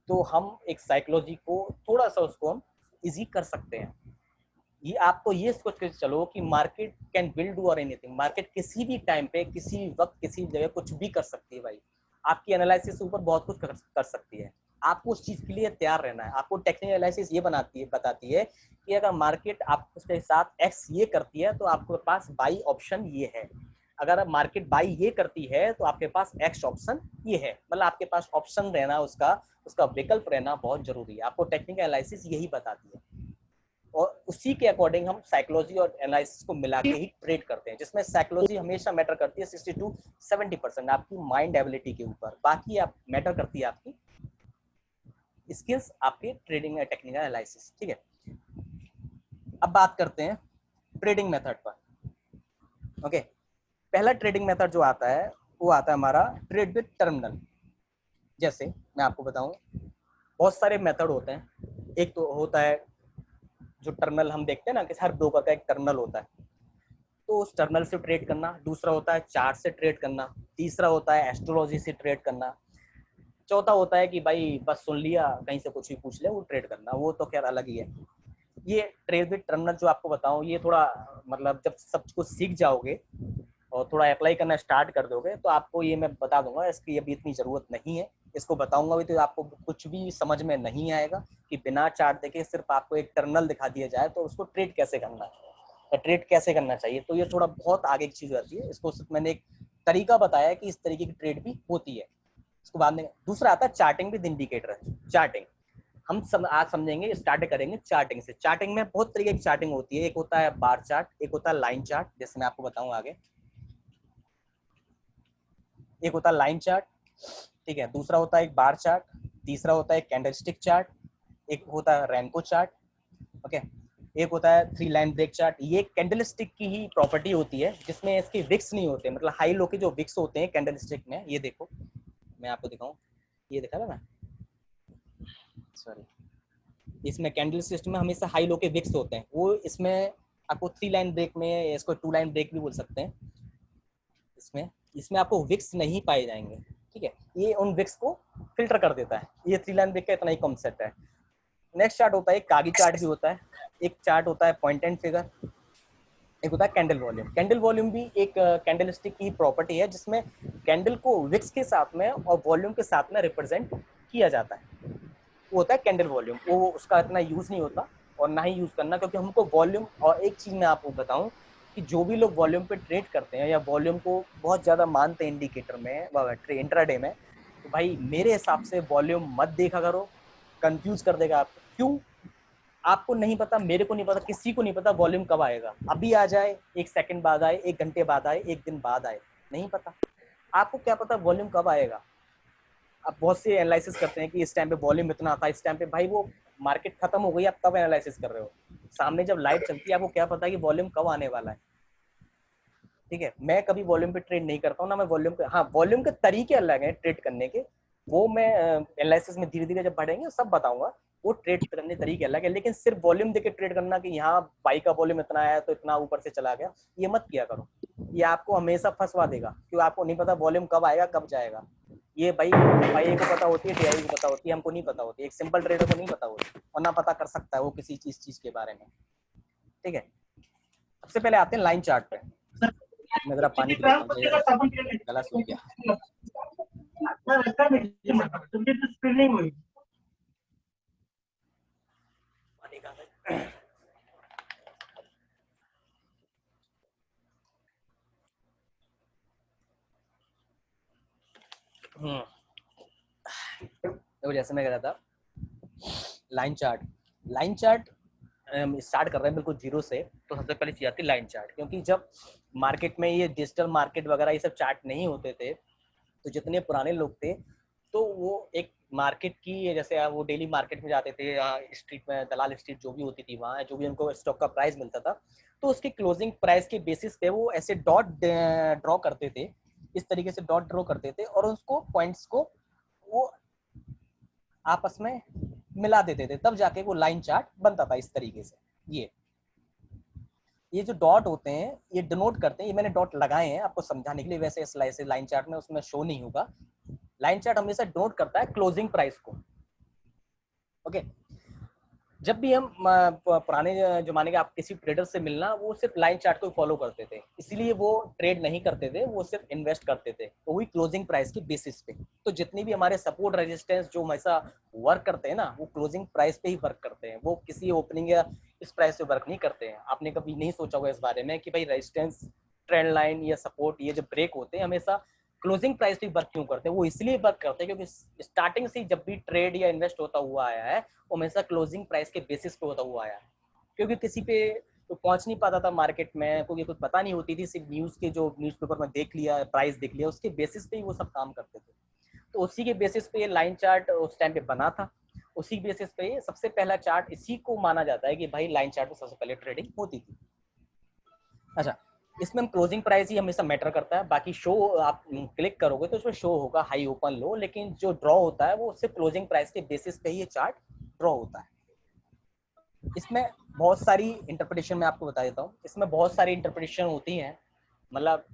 तो हम एक साइकोलॉजी को थोड़ा सा उसको हम इजी कर सकते हैं। ये आपको ये सोच के चलो कि मार्केट कैन बिल्ड और एनीथिंग, मार्केट किसी भी टाइम पे, किसी वक्त, किसी जगह कुछ भी कर सकती है भाई। आपकी एनालिसिस ऊपर बहुत कुछ कर सकती है, आपको उस चीज के लिए तैयार रहना है। आपको टेक्निकल एनालिसिस ये बताती है कि अगर मार्केट आप उसके साथ एक्स ये करती है तो आपके पास बाई ऑप्शन ये है, अगर मार्केट बाई ये करती है तो आपके पास एक्स ऑप्शन ये है, मतलब आपके पास ऑप्शन रहना, उसका उसका विकल्प रहना बहुत जरूरी है। आपको टेक्निकल एनालिसिस यही बताती है, और उसी के अकॉर्डिंग हम साइकोलॉजी और एनालिसिस को मिला के ही ट्रेड करते हैं, जिसमें साइकोलॉजी हमेशा मैटर करती है 60 to 70% आपकी माइंड एबिलिटी के ऊपर, बाकी आप मैटर करती है आपकी स्किल्स, आपके ट्रेडिंग टेक्निकल एनालिसिस। ठीक है, अब बात करते हैं ट्रेडिंग मेथड पर। ओके, पहला ट्रेडिंग मेथड जो आता है वो आता है हमारा ट्रेड विद टर्मिनल। जैसे मैं आपको बताऊं, बहुत सारे मेथड होते हैं। एक तो होता है जो टर्मिनल हम देखते हैं ना कि हर ब्रोकर का एक टर्मिनल होता है, तो उस टर्मिनल से ट्रेड करना। दूसरा होता है चार्ट से ट्रेड करना। तीसरा होता है एस्ट्रोलॉजी से ट्रेड करना। चौथा होता है कि भाई बस सुन लिया, कहीं से कुछ भी पूछ ले, वो ट्रेड करना, वो तो खैर अलग ही है। ये ट्रेड विद टर्मिनल जो आपको बताऊं, ये थोड़ा मतलब जब सब कुछ सीख जाओगे और थोड़ा अप्लाई करना स्टार्ट कर दोगे तो आपको ये मैं बता दूंगा, इसकी अभी इतनी ज़रूरत नहीं है। इसको बताऊंगा भी तो आपको कुछ भी समझ में नहीं आएगा कि बिना चार्ट देखे सिर्फ आपको एक टर्मिनल दिखा दिया जाए तो उसको ट्रेड कैसे करना है या ट्रेड कैसे करना चाहिए, तो ये थोड़ा बहुत आगे की चीज़ हो जाती है। इसको सिर्फ मैंने एक तरीका बताया कि इस तरीके की ट्रेड भी होती है। इसको बाद में दूसरा आता है चार्टिंग विद इंडिकेटर। चार्टिंग हम आज समझेंगे, स्टार्ट करेंगे चार्टिंग से। चार्टिंग में बहुत तरीके की चार्टिंग होती है, एक होता है बार चार्ट, एक होता है लाइन चार्ट, जैसे मैं आपको बताऊं आगे। एक होता है लाइन चार्ट, ठीक है, दूसरा होता है एक बार चार्ट, तीसरा होता है कैंडलस्टिक चार्ट, एक होता है रैंको चार्ट, ओके, एक होता है थ्री लाइन ब्रेक चार्ट। ये कैंडलस्टिक की ही प्रॉपर्टी होती है जिसमें इसके विक्स नहीं होते, मतलब हाई लो के जो विक्स होते हैं कैंडलस्टिक में, ये देखो मैं आपको दिखाऊं, ये दिखा था ना, सॉरी, इसमें कैंडलस्टिक में हमेशा हाई लो के विक्स होते हैं, वो इसमें आपको थ्री लाइन ब्रेक में, इसको टू लाइन ब्रेक भी बोल सकते हैं, इसमें इसमें आपको विक्स नहीं पाए जाएंगे। ठीक है, ये उन विक्स को फिल्टर कर देता है। ये थ्री लाइन ब्रेक का इतना ही कॉन्सेप्ट है। नेक्स्ट चार्ट होता है कागी चार्ट भी होता है, एक चार्ट होता है पॉइंट एंड फिगर, एक होता है कैंडल वॉल्यूम। कैंडल वॉल्यूम भी एक कैंडलस्टिक की प्रॉपर्टी है जिसमें कैंडल को विक्स के साथ में और वॉल्यूम के साथ में रिप्रेजेंट किया जाता है, वो होता है कैंडल वॉल्यूम। वो उसका इतना यूज नहीं होता और ना ही यूज करना, क्योंकि हमको वॉल्यूम, और एक चीज मैं आपको बताऊं कि जो भी लोग वॉल्यूम पे ट्रेड करते हैं या वॉल्यूम को बहुत ज्यादा मानते हैं इंडिकेटर में, इंट्राडे में, तो भाई मेरे हिसाब से वॉल्यूम मत देखा करो, कंफ्यूज कर देगा आपको। क्यों? आपको नहीं पता, मेरे को नहीं पता, किसी को नहीं पता वॉल्यूम कब आएगा, अभी आ जाए, एक सेकंड बाद आए, एक घंटे बाद आए, एक दिन बाद आए, नहीं पता। आपको क्या पता वॉल्यूम कब आएगा? आप बहुत से एनालिसिस करते हैं कि इस टाइम पे वॉल्यूम इतना था, इस टाइम पे, भाई वो मार्केट खत्म हो गई, आप तब एनालिसिस कर रहे हो। सामने जब लाइट चलती है आपको क्या पता है कि वॉल्यूम कब आने वाला है? ठीक है, मैं कभी वॉल्यूम पे ट्रेड नहीं करता हूँ ना, मैं वॉल्यूम पे, हाँ वॉल्यूम के तरीके अलग हैं ट्रेड करने के, वो मैं एनालिसिस में धीरे धीरे जब बढ़ेंगे सब बताऊंगा, वो ट्रेड करने तरीके अलग है। लेकिन सिर्फ वॉल्यूम देके ट्रेड करना कि यहाँ बाई का वॉल्यूम इतना आया तो इतना ऊपर से चला गया, ये मत किया करो, ये आपको हमेशा फंसवा देगा, क्यों आपको नहीं पता वॉल्यूम कब आएगा कब जाएगा। ये भाई भाई को पता होती है, टीआई को पता होती है, हमको नहीं पता होती, एक सिंपल ट्रेडर को नहीं पता होती, और ना पता कर सकता है वो किसी चीज के बारे में। ठीक है, सबसे पहले आते हैं लाइन चार्ट पे। मैं जरा पानी पी लेता हूँ, मेरा गला सूख गया। पानी कहाँ है? तो जैसे मैं कह रहा था, line chart, line chart start कर रहे हैं बिल्कुल जीरो से, तो सबसे पहले चीज आती है लाइन चार्ट। क्योंकि जब मार्केट में ये डिजिटल मार्केट वगैरह ये सब चार्ट नहीं होते थे, तो जितने पुराने लोग थे तो वो एक मार्केट की, जैसे वो डेली मार्केट में जाते थे, स्ट्रीट में दलाल स्ट्रीट जो भी होती थी वहाँ, जो भी उनको स्टॉक का प्राइस मिलता था, तो उसकी क्लोजिंग प्राइस के बेसिस पे वो ऐसे डॉट ड्रॉ करते थे, इस तरीके से डॉट ड्रॉ करते थे, और उसको पॉइंट्स को वो आपस में मिला देते थे, तब जाके वो लाइन चार्ट बनता था इस तरीके से। ये जो डॉट होते हैं ये डिनोट करते हैं, ये मैंने डॉट लगाए हैं आपको समझाने के लिए, वैसे ऐसे लाइन चार्ट में उसमें शो नहीं होगा। लाइन चार्ट हमेशा डिनोट करता है क्लोजिंग प्राइस को। ओके, जब भी हम पुराने जमाने के आप किसी ट्रेडर से मिलना, वो सिर्फ लाइन चार्ट को फॉलो करते थे, इसलिए वो ट्रेड नहीं करते थे, वो सिर्फ इन्वेस्ट करते थे, वो भी क्लोजिंग प्राइस की बेसिस पे। तो जितनी भी हमारे सपोर्ट रेजिस्टेंस जो हमेशा वर्क करते हैं ना, वो क्लोजिंग प्राइस पे ही वर्क करते हैं, वो किसी ओपनिंग या इस प्राइस पे वर्क नहीं करते हैं। आपने कभी नहीं सोचा होगा इस बारे में कि भाई रेजिस्टेंस, ट्रेंड लाइन या सपोर्ट, ये जो ब्रेक होते हैं हमेशा क्लोजिंग प्राइस पे वर्क क्यों करते हैं? वो इसलिए वर्क करते हैं क्योंकि स्टार्टिंग से जब भी ट्रेड या इन्वेस्ट होता हुआ आया है, वो हमेशा क्लोजिंग प्राइस के बेसिस पे होता हुआ आया है। क्योंकि किसी पे तो पहुंच नहीं पाता था मार्केट में, क्योंकि कुछ पता नहीं होती थी, सिर्फ न्यूज़ के जो न्यूज़पेपर में देख लिया, प्राइस देख लिया, उसके बेसिस पे ही वो सब काम करते थे। तो उसी के बेसिस पे ये लाइन चार्ट उस टाइम पे बना था, उसी बेसिस पे सबसे पहला चार्ट इसी को माना जाता है कि भाई लाइन चार्ट में सबसे पहले ट्रेडिंग होती थी। अच्छा, इसमें हम क्लोजिंग प्राइस ही हमेशा मैटर करता है, बाकी शो आप क्लिक करोगे तो उसमें शो होगा हाई ओपन लो, लेकिन जो ड्रॉ होता है वो सिर्फ क्लोजिंग प्राइस के बेसिस पे ही ये चार्ट ड्रॉ होता है। इसमें बहुत सारी इंटरप्रिटेशन मैं आपको बता देता हूँ, इसमें बहुत सारी इंटरप्रिटेशन होती हैं, मतलब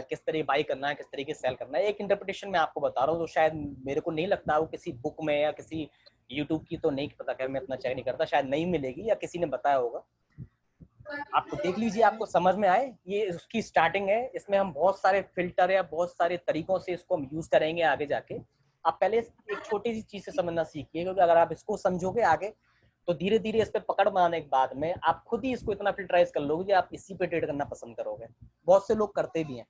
किस तरह बाई करना है, किस तरीके से सेल करना है। एक इंटरप्रिटेशन मैं आपको बता रहा हूँ, तो शायद मेरे को नहीं लगता वो किसी बुक में या किसी यूट्यूब की तो नहीं पता, मैं इतना चेक नहीं करता, शायद नहीं मिलेगी या किसी ने बताया होगा, आपको देख लीजिए, आपको समझ में आए। ये उसकी स्टार्टिंग है, इसमें हम बहुत सारे फिल्टर या बहुत सारे तरीकों से इसको हम यूज करेंगे आगे जाके। आप पहले एक छोटी सी चीज से समझना सीखिए, क्योंकि अगर आप इसको समझोगे आगे, तो धीरे धीरे इस पर पकड़ बनाने के बाद में आप खुद ही इसको इतना फिल्टराइज कर लोगे कि आप इसी पे ट्रेड करना पसंद करोगे। बहुत से लोग करते भी हैं।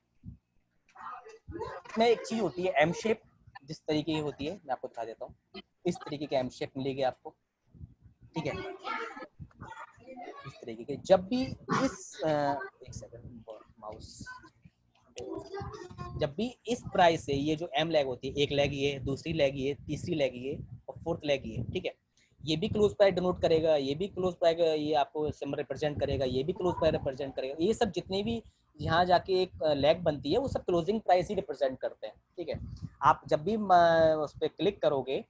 इसमें एक चीज होती है एम शेप, जिस तरीके की होती है मैं आपको दिखा देता हूँ। इस तरीके की एम शेप मिलेगी आपको, ठीक है, इस तरीके के। जब भी इस एक सेकंड माउस, जब भी इस प्राइस से ये जो एम लैग होती है, एक लैग ये, दूसरी लैग ये, तीसरी लैग ये और फोर्थ लैग ये, ठीक है, ये भी क्लोज प्राइस डिनोट करेगा, ये भी क्लोज प्राइस ये आपको सिंबल रिप्रेजेंट करेगा, ये भी क्लोज प्राइस रिप्रेजेंट करेगा, ये सब जितने भी यहाँ जाके एक लैग बनती है वो सब क्लोजिंग प्राइस ही रिप्रेजेंट करते हैं। ठीक है, आप जब भी उस पर क्लिक करोगे,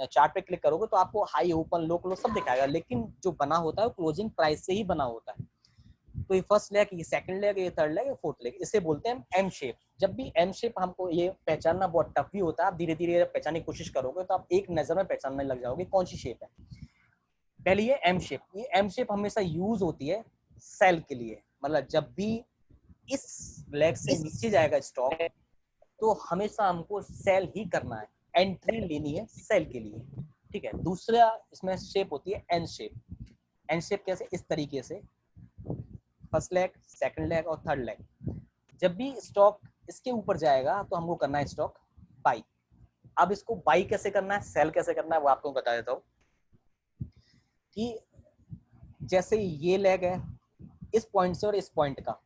चार्ट पे क्लिक करोगे, तो आपको हाई ओपन लो क्लोज सब दिखाएगा, लेकिन जो बना होता है वो क्लोजिंग प्राइस से ही बना होता है। तो ये फर्स्ट लेग, ये सेकंड लेग, ये थर्ड लेग, ये फोर्थ लेग, इसे बोलते हैं एम शेप। जब भी एम शेप, हमको ये पहचानना बहुत टफ भी होता है, आप धीरे धीरे पहचानने की कोशिश करोगे तो आप एक नजर में पहचानने लग जाओगे कौन सी शेप है। पहले ये एम शेप, ये एम शेप हमेशा यूज होती है सेल के लिए, मतलब जब भी इस लेग से नीचे जाएगा स्टॉक, तो हमेशा हमको सेल ही करना है, एंट्री लेनी है सेल के लिए। ठीक है, दूसरा इसमें शेप होती है एन शेप। एन शेप कैसे? इस तरीके से, फर्स्ट लेग, सेकंड लेग और थर्ड लेग। जब भी स्टॉक इसके ऊपर जाएगा तो हमको करना है स्टॉक बाई। अब इसको बाई कैसे करना है, सेल कैसे करना है, वो आपको बता देता हूँ। कि जैसे ये लेग है, इस पॉइंट से और इस पॉइंट का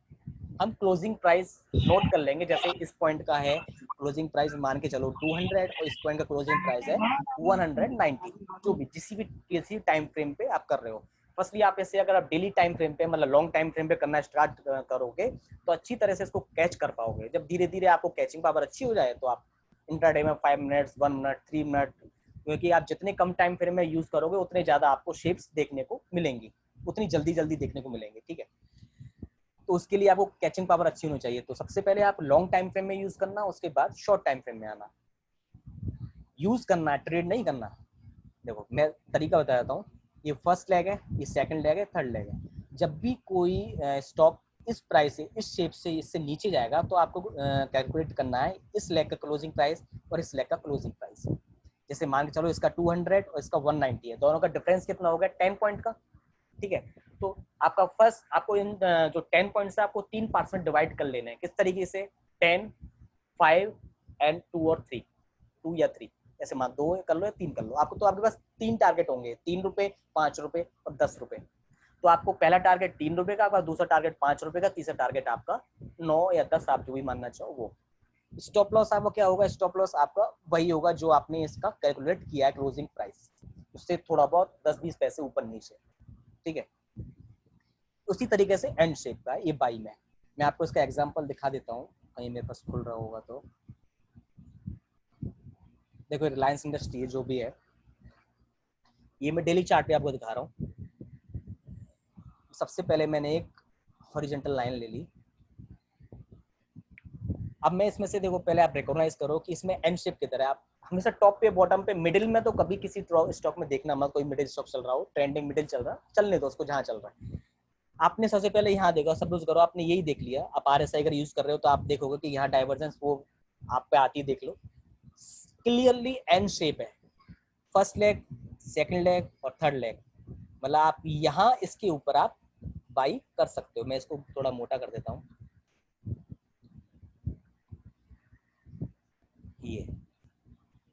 हम क्लोजिंग प्राइस नोट कर लेंगे। जैसे इस पॉइंट का है क्लोजिंग प्राइस मान के चलो 200, और इस पॉइंट का क्लोजिंग प्राइस है 190, जो भी किसी टाइम फ्रेम पे आप कर रहे हो। फर्स्टली आप ऐसे अगर आप डेली टाइम फ्रेम पे मतलब लॉन्ग टाइम फ्रेम पे करना स्टार्ट करोगे तो अच्छी तरह से इसको कैच कर पाओगे। जब धीरे धीरे आपको कैचिंग पावर अच्छी हो जाए तो आप इंट्राडे में 5 मिनट्स 1 मिनट 3 मिनट, क्योंकि आप जितने कम टाइम फ्रेम में यूज करोगे उतने ज्यादा आपको शेप्स देखने को मिलेंगी, उतनी जल्दी जल्दी देखने को मिलेंगे। ठीक है, तो उसके लिए आपको कैचिंग पावर अच्छी होनी चाहिए। तो सबसे पहले आप लॉन्ग टाइम फ्रेम में यूज करना, उसके बाद शॉर्ट टाइम फ्रेम में आना। यूज करना है, ट्रेड नहीं करना। देखो मैं तरीका बता देता हूँ। ये फर्स्ट लेग है, ये सेकंड लेग है, थर्ड लेग है। जब भी कोई स्टॉक इस प्राइस से, इस शेप से, इससे नीचे जाएगा तो आपको कैलकुलेट करना है इस लेग का क्लोजिंग प्राइस और इस लेग का क्लोजिंग प्राइस। जैसे मान के चलो इसका 200 और इसका 190 है, दोनों का डिफरेंस कितना हो गया 10 पॉइंट का। ठीक है, तो आपका फर्स्ट आपको इन जो 10 पॉइंट से आपको 3 पार्ट्स में डिवाइड कर लेने हैं। किस तरीके से? 10, 5 एंड 2 और 3, 2 या 3, ऐसे मान 2 कर लो या 3 कर लो। आपको तो आपके पास 3 टारगेट होंगे, 3 रुपए, 5 रुपए और 10 रुपए। तो आपको पहला टारगेट 3 रुपए का, आपका दूसरा टारगेट 5 रुपए का, तीसरा टारगेट आपका 9 या 10, आप जो भी मानना चाहो वो। स्टॉप लॉस आपका क्या होगा? स्टॉप लॉस आपका वही होगा जो आपने इसका कैलकुलेट किया है क्लोजिंग प्राइस, उससे थोड़ा बहुत 10-20 पैसे ऊपर नीचे। ठीक है, उसी तरीके से एंड शेप का ये बाई में। मैं आपको इसका एग्जांपल दिखा देता हूँ, कहीं मेरे पास खुल रहा होगा तो। देखो रिलायंस इंडस्ट्री जो भी है, ये मैं डेली चार्ट पे आपको दिखा रहा हूँ। सबसे पहले मैंने एक हॉरिजॉन्टल लाइन ले ली। अब मैं इसमें से देखो, पहले आप रिकॉग्नाइज करो कि इसमें एंड शेप की तरह। आप हमेशा टॉप पे बॉटम पे मिडिल में तो कभी किसी स्टॉक में देखना मत, कोई मिडिल स्टॉक चल रहा हो, ट्रेंडिंग मिडिल चल रहा, चलने दो उसको जहाँ चल रहा है। आपने सबसे पहले यहाँ देखा, सपोज करो आपने यही देख लिया। आप RSI अगर यूज कर रहे हो तो आप देखोगे कि यहाँ डाइवर्जेंस वो आप पे आती है, देख लो क्लियरली एंड शेप है। फर्स्ट लेग, सेकंड लेग और थर्ड लेग, मतलब आप यहाँ इसके ऊपर आप बाई कर सकते हो। मैं इसको थोड़ा मोटा कर देता हूँ। ये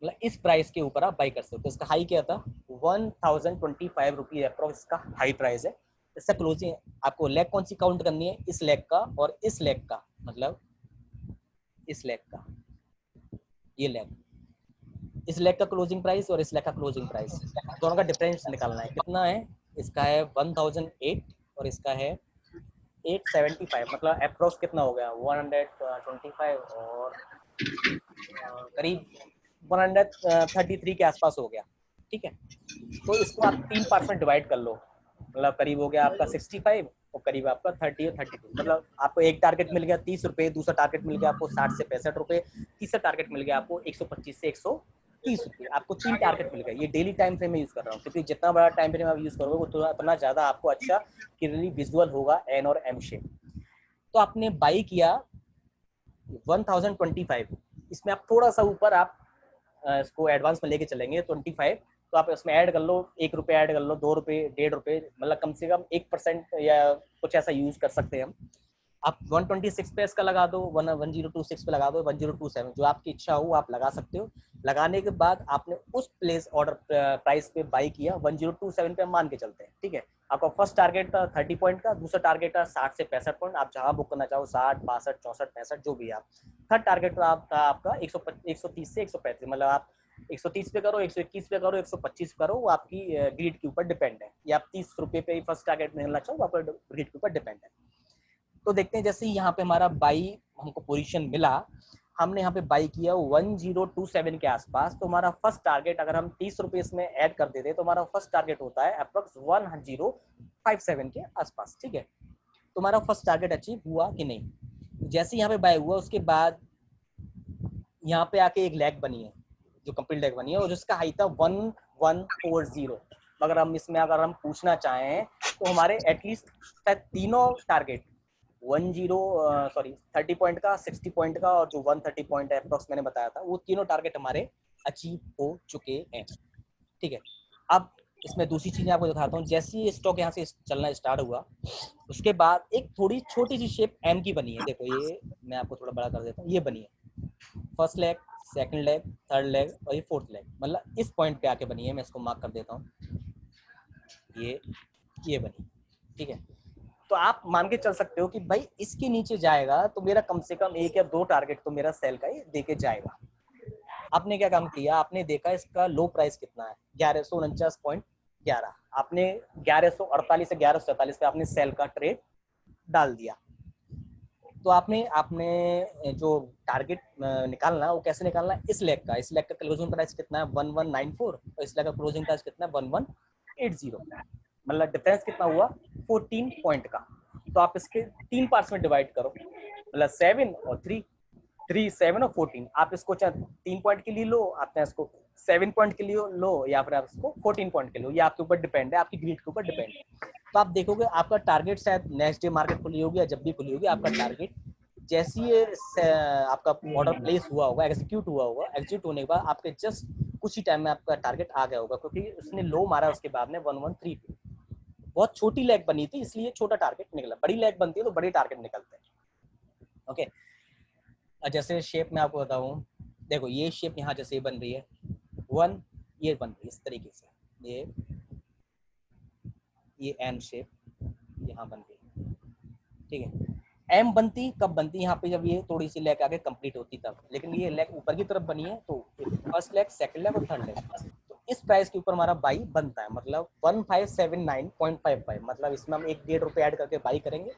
मतलब इस प्राइस के ऊपर आप बाई कर सकते हो। इसका हाई क्या था? 1025 रुपीज अप्रोक्स इसका हाई प्राइस है। इसका क्लोजिंग आपको लेग कौन सी काउंट करनी है? इस लेग का और इस लेग का, मतलब इस लेग का, ये लेग, इस लेग का क्लोजिंग प्राइस और इस लेग का क्लोजिंग प्राइस, दोनों का डिफरेंस निकालना है। कितना है? इसका है 1008 और इसका है 875, मतलब अप्रोक्स कितना हो गया? 125 और करीब 133 के आसपास हो गया। ठीक है, तो इसको आप 3 पार्ट्स में डिवाइड कर लो, मतलब करीब हो गया आपका 65 और करीब आपका 30 और 32। मतलब आपको एक टारगेट मिल गया 30 रुपए, दूसरा टारगेट मिल गया आपको 60 से 65 रुपए, तीसरा टारगेट मिल गया आपको 125 से 130 रुपए। आपको 3 टारगेट मिल गए। ये डेली टाइम फ्रेम में यूज कर रहा हूँ, क्योंकि जितना बड़ा टाइम फ्रेम आप यूज करोगे वो उतना ज्यादा आपको अच्छा क्लियरली विजुअल होगा एन और एम शेप। तो आपने बाई किया 1025, इसमें आप थोड़ा सा ऊपर आप इसको एडवांस में लेके चलेंगे 25, तो आप इसमें ऐड कर लो, 1 रुपये ऐड कर लो, 2 रुपये, 1.5 रुपये, मतलब कम से कम 1% या कुछ ऐसा यूज कर सकते हैं हम। आप 126 पे इसका लगा दो, 1026 पे लगा दो, 1027, जो आपकी इच्छा हो आप लगा सकते हो। लगाने के बाद आपने उस प्लेस ऑर्डर प्राइस पे बाई किया 1027 पे, मान के चलते हैं। ठीक है, आपका फर्स्ट टारगेट था 30 पॉइंट का, दूसरा टारगेट था 60 से 65 पॉइंट, आप जहां बुक करना चाहो 60, 62, 64, 65 जो भी आप। थर्ड टारगेट था आपका 130 से 135, मतलब आप 130 पे करो, 121 पे करो, 125 करो, वो आपकी ग्रिड के ऊपर डिपेंड है। या आप 30 रुपये पे फर्स्ट टारगेट मिलना चाहो, वो आपका ग्रिड के ऊपर डिपेंड है। तो देखते हैं, जैसे ही यहाँ पे हमारा बाई हमको पोजीशन मिला, हमने यहाँ पे बाई किया 1027 के आसपास, तो हमारा फर्स्ट टारगेट अगर हम 30 रुपये इसमें ऐड कर देते तो हमारा फर्स्ट टारगेट होता है अप्रोक्स 1057 के आसपास। ठीक है, तो हमारा फर्स्ट टारगेट अचीव हुआ कि नहीं? जैसे यहाँ पे बाय हुआ उसके बाद यहाँ पे आके एक लेग बनी है, जो कंप्लीट लेग बनी है, और जिसका हाई था 1140। अगर हम इसमें अगर हम पूछना चाहें तो हमारे एटलीस्ट तीनों टारगेट 30 पॉइंट का, 60 पॉइंट का और जो 130 पॉइंट है अप्रोक्स मैंने बताया था, वो तीनों टारगेट हमारे अचीव हो चुके हैं। ठीक है, अब इसमें दूसरी चीज आपको दिखाता हूँ। जैसे ही स्टॉक यहाँ से चलना स्टार्ट हुआ उसके बाद एक थोड़ी छोटी सी शेप एम की बनी है। देखो ये मैं आपको थोड़ा बड़ा कर देता हूँ, ये बनी है first leg, second leg, third leg और ये फोर्थ लेग, मतलब इस पॉइंट पे आके बनी है। मैं इसको मार्क कर देता हूँ, ये बनी। ठीक है, तो आप मान के चल सकते हो कि भाई इसके नीचे जाएगा तो मेरा कम से कम 1 या 2 टारगेट तो मेरा सेल का ही देके जाएगा। आपने क्या काम किया? आपने देखा इसका लो प्राइस कितना है, 1149.50, 11, आपने 1148 से 1147 पे आपने सेल का ट्रेड डाल दिया। तो आपने आपने जो टारगेट निकालना है वो कैसे निकालना है, इस लेग का क्लोजिंग प्राइस कितना है 1194 और इस लेग का क्लोजिंग प्राइस कितना है 1180, मतलब डिफरेंस कितना हुआ 14 पॉइंट का। तो आप इसके 3 पार्ट्स में डिवाइड करो, मतलब 7 और 3, 3, 7 और 14। आप इसको चाहे 3 पॉइंट के लिए लो, आप चाहे इसको 7 पॉइंट के लिए लो, या फिर आप इसको 14 पॉइंट के लिए लो, ये आपके ऊपर डिपेंड है, आपकी ग्रीड के ऊपर डिपेंड है। तो आप देखोगे आपका टारगेट शायद नेक्स्ट डे मार्केट खुली होगी या जब भी खुली होगी, आपका टारगेट जैसे ही आपका ऑर्डर प्लेस हुआ होगा, एग्जीक्यूट हुआ होगा, एग्जीक्यूट होने के बाद आपके जस्ट कुछ ही टाइम में आपका टारगेट आ गया होगा, क्योंकि उसने लो मारा उसके बाद में 113 पे। बहुत छोटी लेग बनी थी इसलिए छोटा टारगेट निकला, बड़ी लेग बनती है तो बड़े टारगेट निकलते हैं। ओके, जैसे शेप में आपको बताऊं, देखो ये शेप यहाँ जैसे बन रही है 1, ये बन रही है इस तरीके से, ये एन शेप यहाँ बन रही है, ठीक है। एम बनती कब बनती यहाँ पे, जब ये थोड़ी सी लेग आगे कंप्लीट होती तब, लेकिन ये लेग ऊपर की तरफ बनी है तो फर्स्ट लेग, सेकंड लेग और थर्ड लेग। तो इस प्राइस के ऊपर हमारा बाई बनता है, मतलब 1579.55, मतलब इसमें हम 1.5 रुपये ऐड करके बाई करेंगे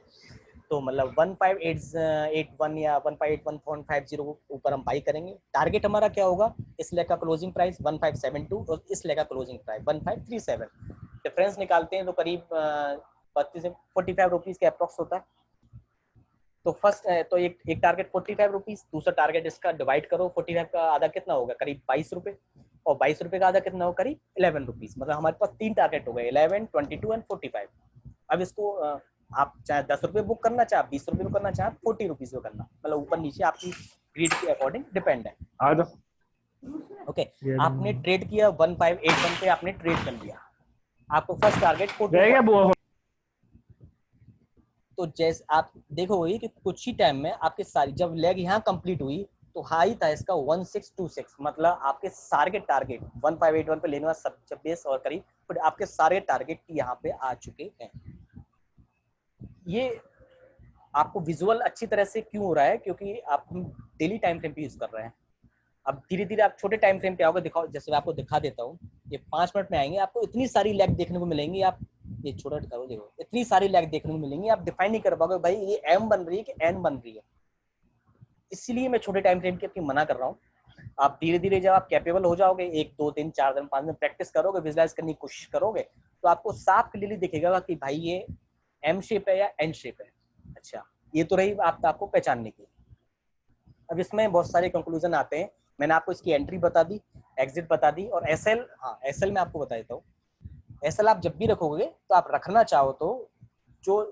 तो मतलब 1581 या 1581.50 ऊपर हम बाई करेंगे। टारगेट हमारा क्या होगा, इस लेग का क्लोजिंग प्राइस 1572 और इस लेग का क्लोजिंग प्राइस 1537, डिफरेंस निकालते हैं तो करीब 32 से 45 रुपीज के अप्रॉक्स होता है। तो फर्स्ट तो एक टारगेट 45 रुपीज, दूसरा टारगेट इसका डिवाइड करो, 45 का आधा कितना होगा करीब 22 रुपए, और 22 रुपए का आधा कितना होगा करीब 11 रुपीज, मतलब हमारे पास 3 टारगेट हो गए 11, 22 एंड 45। अब इसको आप चाहे 10 रुपये बुक करना, चाहे 20 रुपये बुक करना, चाहे 40 रुपीज में करना, मतलब ऊपर नीचे आपकी ग्रीड के अकॉर्डिंग डिपेंड है। ओके, आपने ट्रेड किया 1581 पे, आपने ट्रेड कर लिया, आपको फर्स्ट टारगेट 40। तो जैसे आप देखोगे कि कुछ ही टाइम में आपके सारी, जब लेग यहाँ कंप्लीट हुई तो हाई था इसका 1626, मतलब आपके सारे टारगेट 1581 पे लेने वाला सब 26 और करीब फिर आपके सारे टारगेट यहाँ पे आ चुके हैं। ये आपको विजुअल अच्छी तरह से क्यों हो रहा है, क्योंकि आप हम डेली टाइम फ्रेम पे यूज कर रहे हैं। अब धीरे धीरे आप छोटे टाइम फ्रेम पे आओगे, दिखाओ जैसे मैं आपको दिखा देता हूँ, ये 5 मिनट में आएंगे, आपको इतनी सारी लैग देखने को मिलेंगी, आप ये छोटा करो, देखो इतनी सारी लैग देखने को मिलेंगी, आप डिफाइन नहीं कर पाओगे भाई ये एम बन रही है कि एन बन रही है। इसलिए मैं छोटे टाइम फ्रेम की अपनी मना कर रहा हूँ। आप धीरे धीरे जब आप कैपेबल हो जाओगे, 1, 2, 3, 4 दिन 5 दिन प्रैक्टिस करोगे, विजुलाइज करने की कोशिश करोगे, तो आपको साफ क्लियरली दिखेगा कि भाई ये एम शेप है या एन शेप है। अच्छा, ये तो रही आपको पहचानने की। अब इसमें बहुत सारे कंक्लूजन आते हैं, मैंने आपको इसकी एंट्री बता दी, एग्जिट बता दी, और एसएल, हाँ एसएल मैं आपको बता देता हूँ। एसएल आप जब भी रखोगे तो आप रखना चाहो तो जो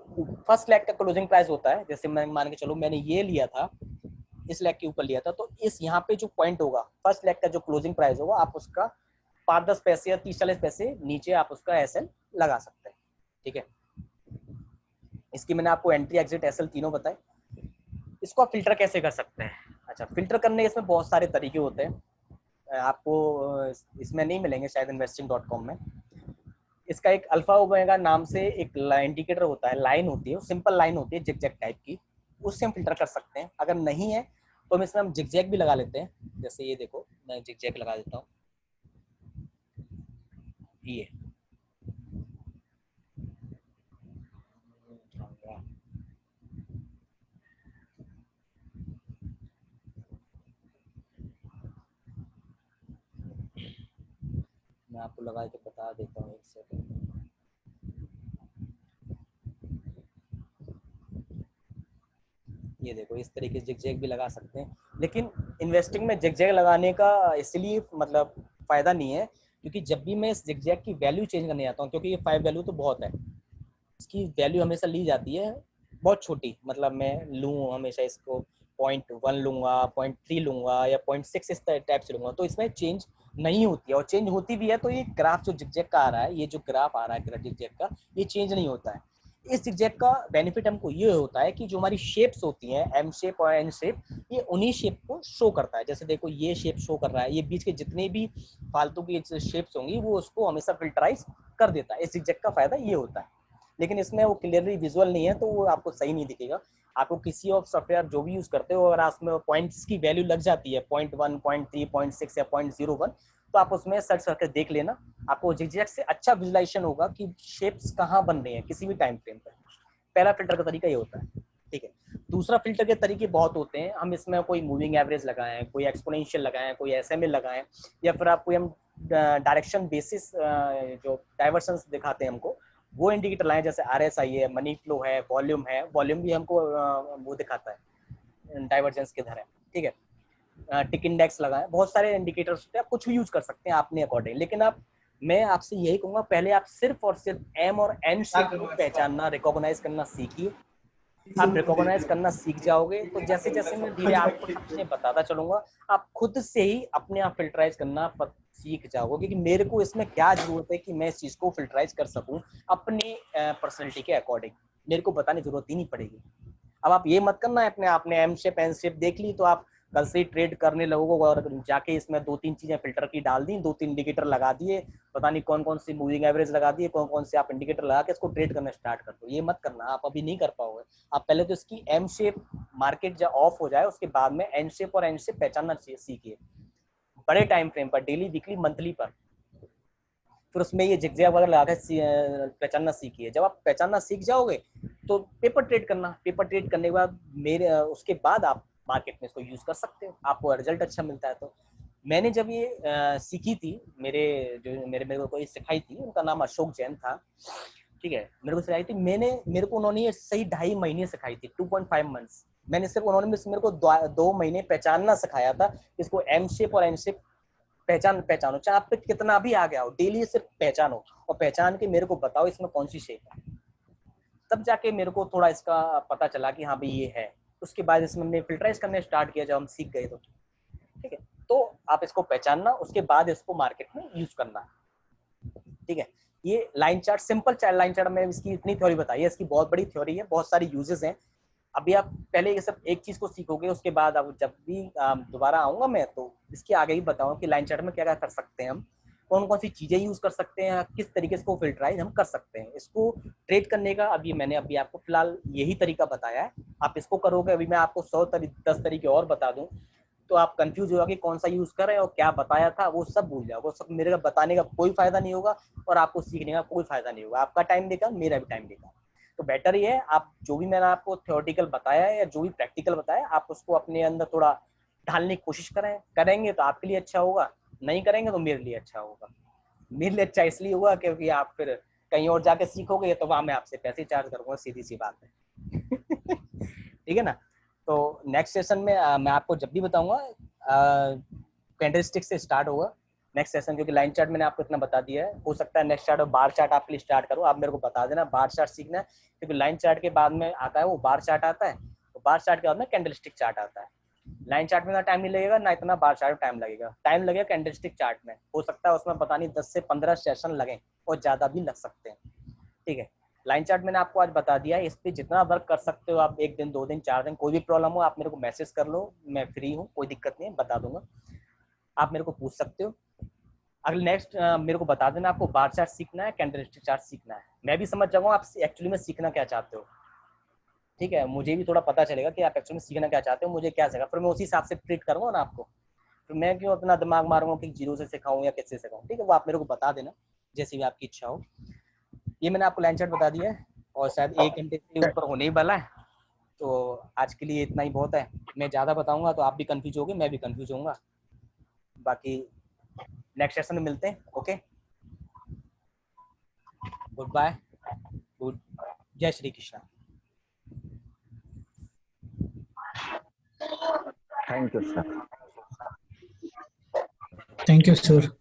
फर्स्ट लेग का क्लोजिंग प्राइस होता है, जैसे मैं मान के चलो मैंने ये लिया था, इस लेग के ऊपर लिया था, तो इस यहाँ पे जो पॉइंट होगा फर्स्ट लेग का जो क्लोजिंग प्राइस होगा, आप उसका 5-10 पैसे या 30-40 पैसे नीचे आप उसका एसएल लगा सकते हैं, ठीक है। इसकी मैंने आपको एंट्री, एग्जिट, एसएल तीनों बताए। इसको आप फिल्टर कैसे कर सकते हैं? अच्छा, फिल्टर करने इसमें बहुत सारे तरीके होते हैं, आपको इसमें नहीं मिलेंगे शायद investing.com में। इसका एक अल्फा ओमेगा नाम से एक इंडिकेटर होता है, लाइन होती है, सिंपल लाइन होती है जिगजैग टाइप की, उससे हम फिल्टर कर सकते हैं। अगर नहीं है तो हम इसमें हम जिगजैग भी लगा लेते हैं, जैसे ये देखो मैं जिगजैग लगा देता हूँ, ये मैं आपको लगा के बता देता हूँ, एक सेकंड। ये देखो इस तरीके से जिगजैग भी लगा सकते हैं, लेकिन इन्वेस्टिंग में जिगजैग लगाने का इसलिए मतलब फायदा नहीं है, क्योंकि जब भी मैं इस जिगजैग की वैल्यू चेंज करने आता हूँ, क्योंकि ये 5 वैल्यू तो बहुत है, इसकी वैल्यू हमेशा ली जाती है बहुत छोटी, मतलब मैं लूँ हमेशा इसको 0.1 लूंगा, 0.3 लूंगा या 0.6 इस टाइप से लूंगा, तो इसमें चेंज नहीं होती है, और चेंज होती भी है तो ये ग्राफ जो जिगजैग का आ रहा है, ये जो ग्राफ आ रहा है जिगजैग का, ये चेंज नहीं होता है। इस जिगजैग का बेनिफिट हमको ये होता है कि जो हमारी शेप्स होती हैं, एम शेप और एन शेप, ये उन्हीं शेप को शो करता है। जैसे देखो ये शेप शो कर रहा है, ये बीच के जितने भी फालतू की शेप्स होंगी वो उसको हमेशा फिल्टराइज कर देता है। इस जिगजैग का फायदा ये होता है, लेकिन इसमें वो क्लियरली विजुअल नहीं है तो वो आपको सही नहीं दिखेगा। आपको किसी और सॉफ्टवेयर जो भी यूज करते हो, अगर उसमें पॉइंट्स की वैल्यू लग जाती है 0.1, 0.3, 0.6 या 0.01, तो आप उसमें सर्च करके देख लेना, आपको जिगजैग से अच्छा विजुलाइजेशन होगा कि शेप्स कहाँ बन रही हैं किसी भी टाइम फ्रेम पर। पहला फिल्टर का तरीका ये होता है, ठीक है। दूसरा फिल्टर के तरीके बहुत होते हैं, हम इसमें कोई मूविंग एवरेज लगाएं, कोई एक्सपोनेंशियल लगाएं, कोई एसएमएल लगाएं, या फिर आप कोई हम डायरेक्शन बेसिस जो डाइवर्शंस दिखाते हैं हमको वो इंडिकेटर लाएं, जैसे आरएसआई है, मनी फ्लो है, वॉल्यूम भी हमको वो दिखाता है डाइवर्जेंस किधर है, ठीक है। टिक इंडेक्स लगाएं, बहुत सारे इंडिकेटर्स होते हैं, आप कुछ भी यूज कर सकते हैं आपने अकॉर्डिंग। लेकिन मैं आपसे यही कहूंगा, पहले आप सिर्फ और सिर्फ एम और एन शेप को पहचानना, रिकॉग्नाइज करना सीखिए। आप रिकॉग्नाइज करना सीख जाओगे तो जैसे जैसे मैं धीरे आपको चीजें बताता चलूंगा, आप खुद से ही अपने आप फिल्टराइज करना सीख जाओगे कि मेरे को इसमें क्या जरूरत है कि मैं इस चीज को फिल्टराइज कर सकूं अपनी पर्सनैलिटी के अकॉर्डिंग, मेरे को बताने की जरूरत ही नहीं पड़ेगी। अब आप ये मत करना अपने आपने एम शेप एन शेप देख ली तो आप कल से ही ट्रेड करने लगोगे और जाके इसमें 2-3 चीजें फिल्टर की डाल दी, 2-3 इंडिकेटर लगा दिए, पता नहीं कौन कौन सी मूविंग एवरेज लगा दिए, कौन कौन से आप इंडिकेटर लगा के इसको ट्रेड करना स्टार्ट कर दो। ये मत करना, आप अभी नहीं कर पाओगे। आप पहले तो इसकी एम शेप मार्केट जब ऑफ हो जाए उसके बाद में एन शेप और एन शेप पहचानना सीखिए, बड़े टाइम फ्रेम पर, डेली वीकली मंथली पर। फिर उसमें ये जिगजैग वगैरह लगा के पहचानना सीखिए। जब आप पहचानना सीख जाओगे तो पेपर ट्रेड करना, पेपर ट्रेड करने के बाद उसके बाद आप मार्केट में इसको यूज कर सकते हो, आपको रिजल्ट अच्छा मिलता है। तो मैंने जब ये सीखी थी, मेरे को कोई सिखाई थी, उनका नाम अशोक जैन था, ठीक है। मेरे को सिखाई थी, मेरे को उन्होंने ये सही 2.5 महीने सिखाई थी, 2.5 मंथ्स। मैंने सिर्फ उन्होंने मेरे को 2 महीने पहचानना सिखाया था, इसको एम शेप और एन शेप पहचानो, चाहे आप पे कितना भी आ गया हो, डेली सिर्फ पहचानो और पहचान के मेरे को बताओ इसमें कौन सी शेप है। तब जाके मेरे को थोड़ा इसका पता चला कि हाँ भाई ये है। उसके बाद इसमें हमने फिल्टराइज करने स्टार्ट किया जब हम सीख गए तो, ठीक है। तो आप इसको पहचानना, उसके बाद इसको मार्केट में यूज करना, ठीक है। ये line chart, simple line chart में इसकी इतनी थ्योरी बताई है, इसकी बहुत बड़ी थ्योरी है, बहुत सारी यूजेस हैं। अभी आप पहले ये सब एक चीज को सीखोगे, उसके बाद अब जब भी दोबारा आऊंगा मैं तो इसके आगे ही बताऊंगा कि लाइन चार्ट में क्या क्या कर सकते हैं हम, कौन कौन सी चीजें यूज कर सकते हैं, किस तरीके से इसको फिल्टराइज हम कर सकते हैं। इसको ट्रेड करने का मैंने अभी आपको फिलहाल यही तरीका बताया है, आप इसको करोगे। अभी मैं आपको 10 तरीके और बता दूं तो आप कंफ्यूज होगा कि कौन सा यूज कर रहे हैं और क्या बताया था, वो सब भूल जाओगे। वो सब मेरे का बताने का कोई फायदा नहीं होगा और आपको सीखने का कोई फायदा नहीं होगा, आपका टाइम देगा, मेरा भी टाइम देगा। तो बेटर ये है, आप जो भी मैंने आपको थ्योरेटिकल बताया है या जो भी प्रैक्टिकल बताया, आप उसको अपने अंदर थोड़ा ढालने की कोशिश करेंगे तो आपके लिए अच्छा होगा, नहीं करेंगे तो मेरे लिए अच्छा होगा। मेरे लिए अच्छा इसलिए हुआ क्योंकि आप फिर कहीं और जाके सीखोगे तो वहां मैं आपसे पैसे चार्ज करूंगा, सीधी सी बात है। ठीक है ना। तो नेक्स्ट सेशन में मैं आपको जब भी बताऊंगा कैंडलस्टिक से स्टार्ट होगा नेक्स्ट सेशन, क्योंकि लाइन चार्ट मैंने आपको इतना बता दिया है। हो सकता है नेक्स्ट चार्ट और बार चार्ट आपके लिए स्टार्ट करूँ, आप मेरे को बता देना बार चार्ट सीखना है, क्योंकि लाइन चार्ट के बाद में आता है वो बार चार्ट आता है, तो बार चार्ट के बाद में कैंडलस्टिक चार्ट आता है। लाइन चार्ट में इतना टाइम नहीं लगेगा ना, इतना बार चार्ट में टाइम लगेगा कैंडलस्टिक चार्ट में। हो सकता है उसमें पता नहीं 10 से 15 सेशन लगे और ज्यादा भी लग सकते हैं, ठीक है। लाइन चार्ट मैंने आपको आज बता दिया है, इस पर जितना वर्क कर सकते हो आप, 1 दिन 2 दिन 4 दिन, कोई भी प्रॉब्लम हो आप मेरे को मैसेज कर लो, मैं फ्री हूँ, कोई दिक्कत नहीं है, बता दूंगा, आप मेरे को पूछ सकते हो। अगले नेक्स्ट मेरे को बता देना आपको बार चार्ट सीखना है, कैंडलस्टिक चार्ट सीखना है, मैं भी समझ जाऊंगा आप एक्चुअली में सीखना क्या चाहते हो, ठीक है। मुझे भी थोड़ा पता चलेगा कि आप एक्चुअली में सीखना क्या चाहते हो, मुझे क्या सीखा, फिर मैं उसी हिसाब से ट्रीट करूंगा ना आपको। फिर मैं क्यों अपना दिमाग मारूंगा कि जीरो से सिखाऊं या किससे सिखाऊं, ठीक है। वो आप मेरे को बता देना जैसी भी आपकी इच्छा हो। ये मैंने आपको लाइन चार्ट बता दिया है और शायद 1 घंटे से ऊपर होने ही वाला है, तो आज के लिए इतना ही बहुत है। मैं ज़्यादा बताऊंगा तो आप भी कंफ्यूज होगे, मैं भी कंफ्यूज होऊंगा। बाकी नेक्स्ट सेशन में मिलते हैं, ओके, गुड बाय, गुड, जय Shri Krishna. Thank you sir. Thank you sir.